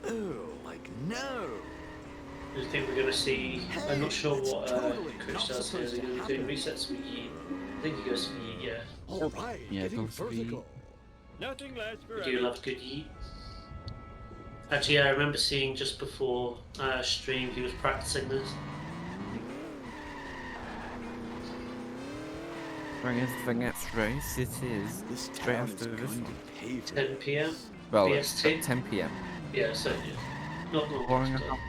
Oh, like no. Do you think we're going to see? I'm not sure Hey, what that's totally Critch not does here. Is he supposed going to to be doing resets for Yeet? I think he goes for Yeet, yeah. All right, Yeah, getting go for the- vertical. Nothing lasts I forever. do love a good Yeet. Actually, yeah, I remember seeing just before stream he was practicing this. Bring us the next race. It is This straight town is after this going one. to pay for 10 PM. Well, BST? it's at 10 PM. Yeah, so Not long. boring enough.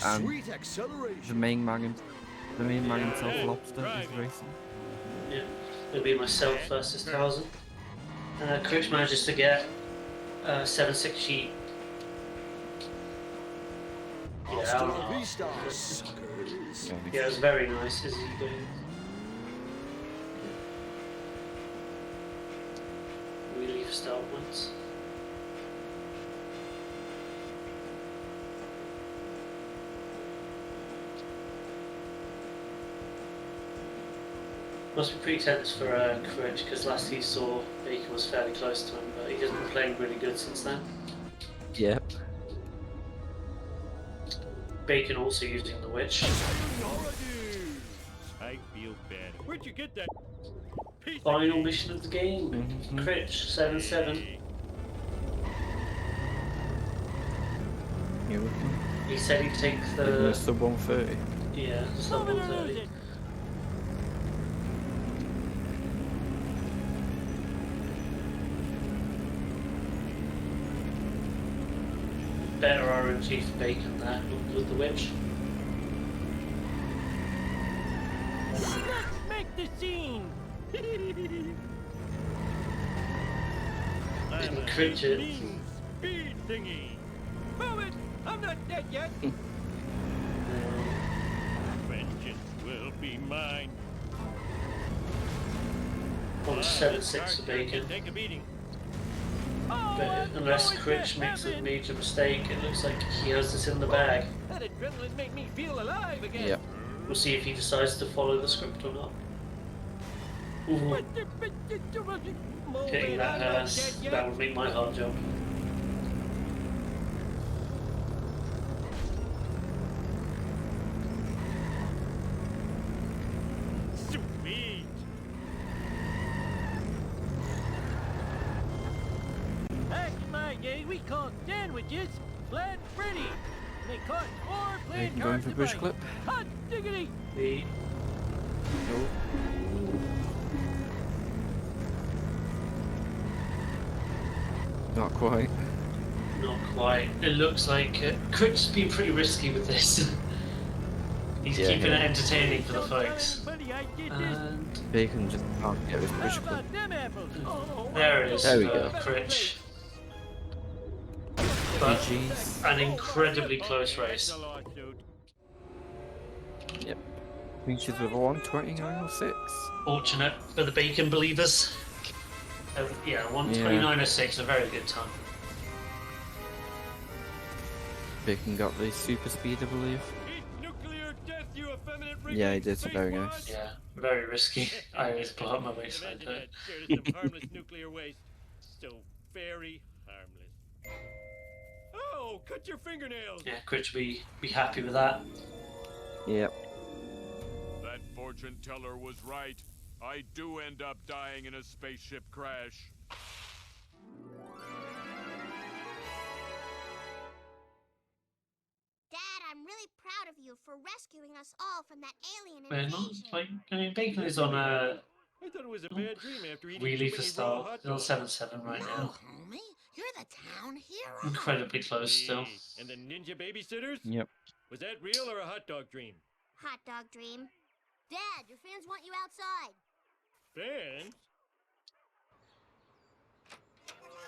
And Sweet acceleration. the main man himself, Lobster, is racing. Yeah, it'll be myself versus 1000. Critch manages to get 7-6 sheep. Hasta la vista, suckers. Yeah, it was very nice as he goes. We leave start points. Must be pretty tense for Critch because last he saw Bacon was fairly close to him, but he hasn't been playing really good since then. Yep. Bacon also using the witch. I feel bad. Where'd you get that? Final mission of the game. Critch 7-7. He said he'd take the sub 130. Yeah, sub 130. Better RNG for Bacon there with the witch. Let's make the scene. And Critch it. Speed thingy. Move it! I'm not dead yet. Vengeance will be mine. On 7-6 for Bacon. Take a beating. But unless Critch makes a major mistake, it looks like he has this in the bag. That adrenaline made me feel alive again. Yep. We'll see if he decides to follow the script or not. Ooh. Getting that hearse, that would make my heart jump. Sweet. Back in my day, we called sandwiches flat Freddy. They cost more playing Bacon going cards for to bush bite. clip. Hot diggity! The Not quite. Not quite. It looks like Critch's been pretty risky with this. He's keeping it entertaining for the folks. And Bacon just can't get his push clip. there it is. There we go. Critch. But GG's. an incredibly close race. Yep. Finishes with a 129.06. Fortunate for the Bacon believers. Yeah, 129.06, a very good time. Bacon got the super speed, I believe. Nuclear death, you effeminate Yeah, he did, so very nice. Yeah, very risky. I always blow up my waistline. Imagine that shared some harmless nuclear waste. So very harmless. Oh, cut your fingernails. Yeah, Critch will be happy with that. Yep. That fortune teller was right. I do end up dying in a spaceship crash. Dad, I'm really proud of you for rescuing us all from that alien But invasion. not, like, I mean, Bacon is on a I thought it was a bad dream after eating wheelie too for many raw start. hot He's on dogs. 7-7 right No, now. homie, you're the town hero. Incredibly close still. And the ninja babysitters? Yep. Was that real or a hot dog dream? Hot dog dream. Dad, your fans want you outside. Fans?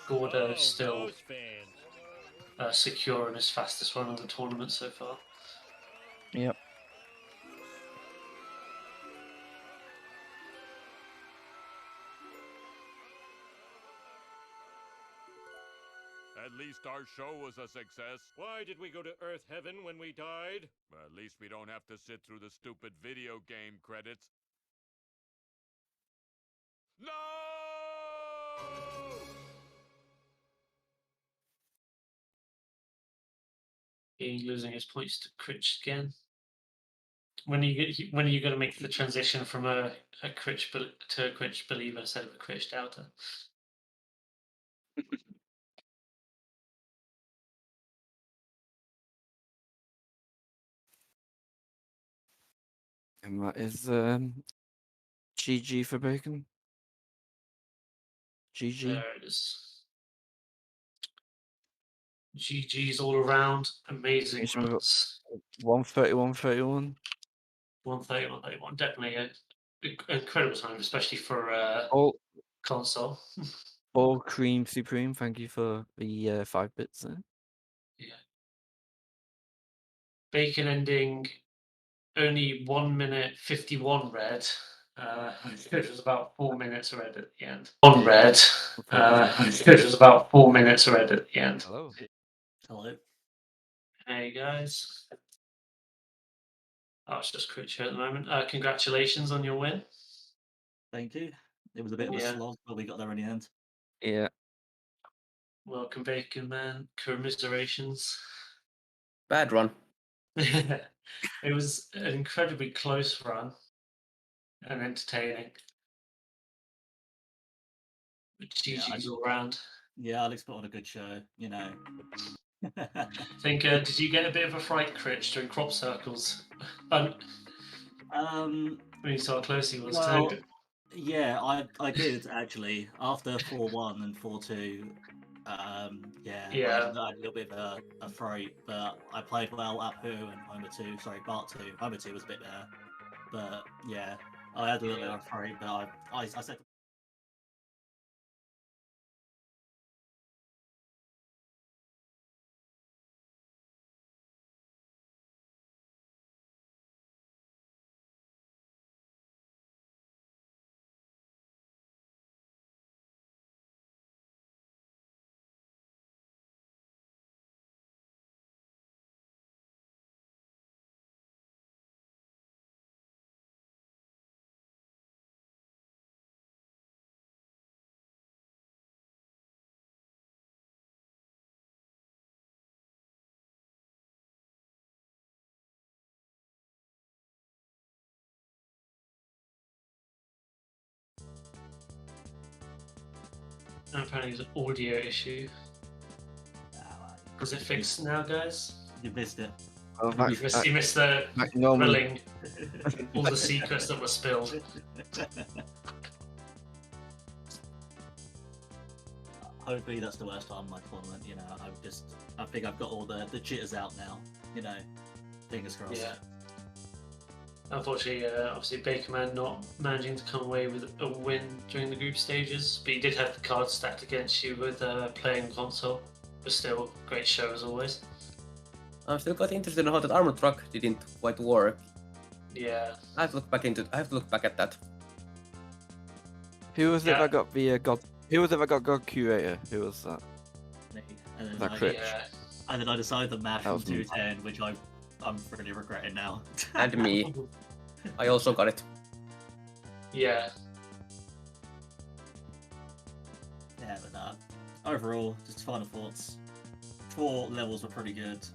Gordo Oh, still those fans. secure in his fastest run of the tournament so far. Yep. At least our show was a success. Why did we go to Earth Heaven when we died? At least we don't have to sit through the stupid video game credits. No! He's losing his points to Critch again. When are you going to make the transition from a Critch to a Critch believer instead of a Critch doubter? And that is GG for Bacon. GG. There it is. GG's all around. Amazing Finish with runs. 131, 31. 130, 131. Definitely an incredible time, especially for Oh, console. All Cream Supreme, thank you for the 5 bits there. Yeah. Bacon ending only 1 minute 51 red. It was about 4 minutes red at the end. On red. It was about 4 minutes red at the end. Hello. Hello. Hey guys. Oh, it's just Critch here at the moment. Congratulations on your win. Thank you. It was a bit of a Yeah. slog, but we got there in the end. Yeah. Welcome, Bacon Man. Commiserations. Bad run. It was an incredibly close run and entertaining. GG's all round. Yeah, Alex put on a good show, you know. I think, did you get a bit of a fright, Critch, during crop circles? When you saw how close he was. Well, yeah, I did actually. After 4-1 and 4-2, yeah, I had a little bit of a fright, but I played well at Who and Homer 2. Sorry, Bart 2. Homer 2 was a bit better. But yeah, I had a little bit of a fright, but I said. Apparently it's an audio issue. Is it fixed now, guys? You missed it. Oh, you missed the grilling, all the secrets that were spilled. Hopefully that's the worst time of my tournament, you know. I think I've got all the jitters out now, you know. Fingers crossed. Yeah. Unfortunately, obviously Bakerman not managing to come away with a win during the group stages, but he did have the cards stacked against you with playing console. But still, great show as always. I'm still quite interested in how that armor truck didn't quite work. Yeah. I have to look back at that. Who was it that got the God? Who was it that got God Curator? Who was that? Me. And then, that Critch? And then I decided the math That from was me. 210, which I'm really regretting now. And me. I also got it. Yeah. Yeah, but overall, just final thoughts. 4 levels were pretty good.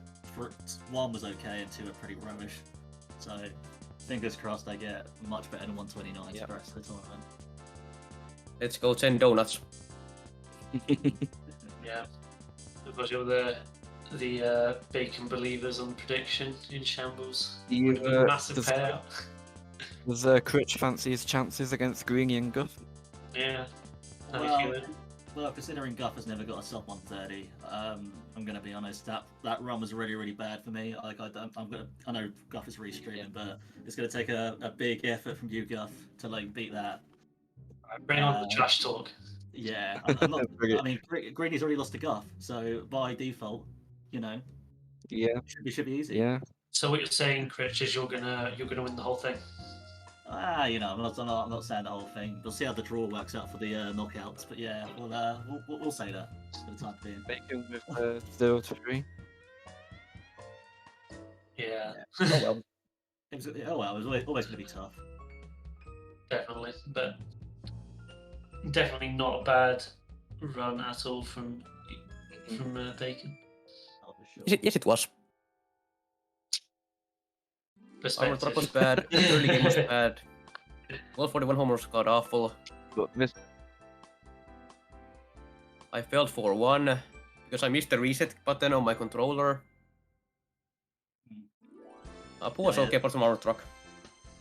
1 was okay and 2 were pretty rubbish. So, fingers crossed I get much better than 129 for the rest of the tournament. Let's go 10 donuts. Yeah. Because you're the Bacon believers on prediction in shambles. Massive payout. Does Critch fancy his chances against Greeny and Guff? Yeah. Well, considering Guff has never got a sub 130, I'm gonna be honest. That run was really bad for me. Like I know Guff is restreaming, but it's gonna take a big effort from you, Guff, to like beat that. Bring on the trash talk. Yeah, I'm not. I mean, Greeny's already lost to Guff, so by default, you know. Yeah. Should be easy. Yeah. So what you're saying, Critch, is you're gonna win the whole thing. You know, I'm not saying the whole thing. We'll see how the draw works out for the knockouts. But yeah, we'll say that for the time being. Bacon with 0 to 3. Yeah. Oh well. It was always going to be tough. Definitely, but definitely not a bad run at all from Bacon. Oh, for sure. Yes, it was. Armor Perspective. truck was bad. Early game was bad. 1241 homers got awful. But this I failed 4-1 because I missed the reset button on my controller. Poo was okay for some armor truck.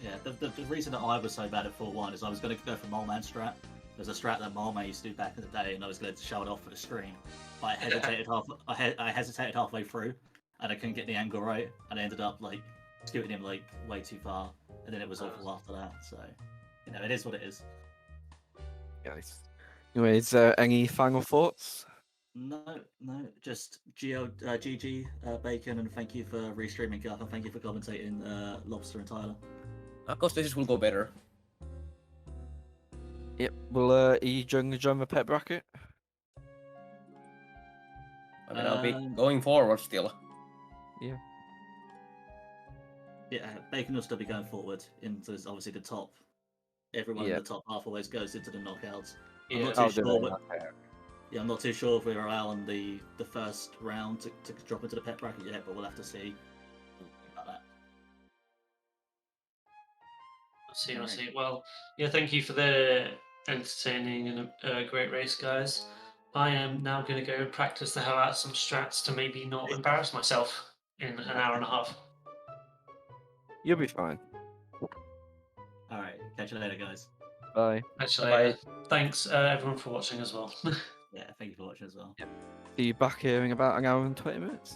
Yeah, the reason that I was so bad at 4-1 is I was going to go for Mole Man strat, There's a strat that my mate used to do back in the day, and I was going to show it off for the stream. But I hesitated halfway through, and I couldn't get the angle right, and I ended up like scooting him like way too far, and then it was awful after that. So, it is what it is. Nice. Anyways, any final thoughts? No, just GG, Bacon, and thank you for restreaming Guff, and thank you for commentating Lobster and Tyler. Of course, this will go better. Yep. Will you join the pet bracket? I mean, I'll be going forward still. Yeah. Yeah, Bacon will still be going forward into obviously the top. Everyone in the top half always goes into the knockouts. I'm not too sure. I'm not too sure if we're allowing the first round to drop into the pet bracket yet, but we'll have to see about that. I see. Well, yeah, thank you for the entertaining and great race, guys. I am now going to go and practice the hell out of some strats to maybe not embarrass myself in an hour and a half. You'll be fine. All right, catch you later, guys. Bye. Catch you later. Thanks, everyone, for watching as well. Yeah, thank you for watching as well. Yep. See you back here in about an hour and 20 minutes.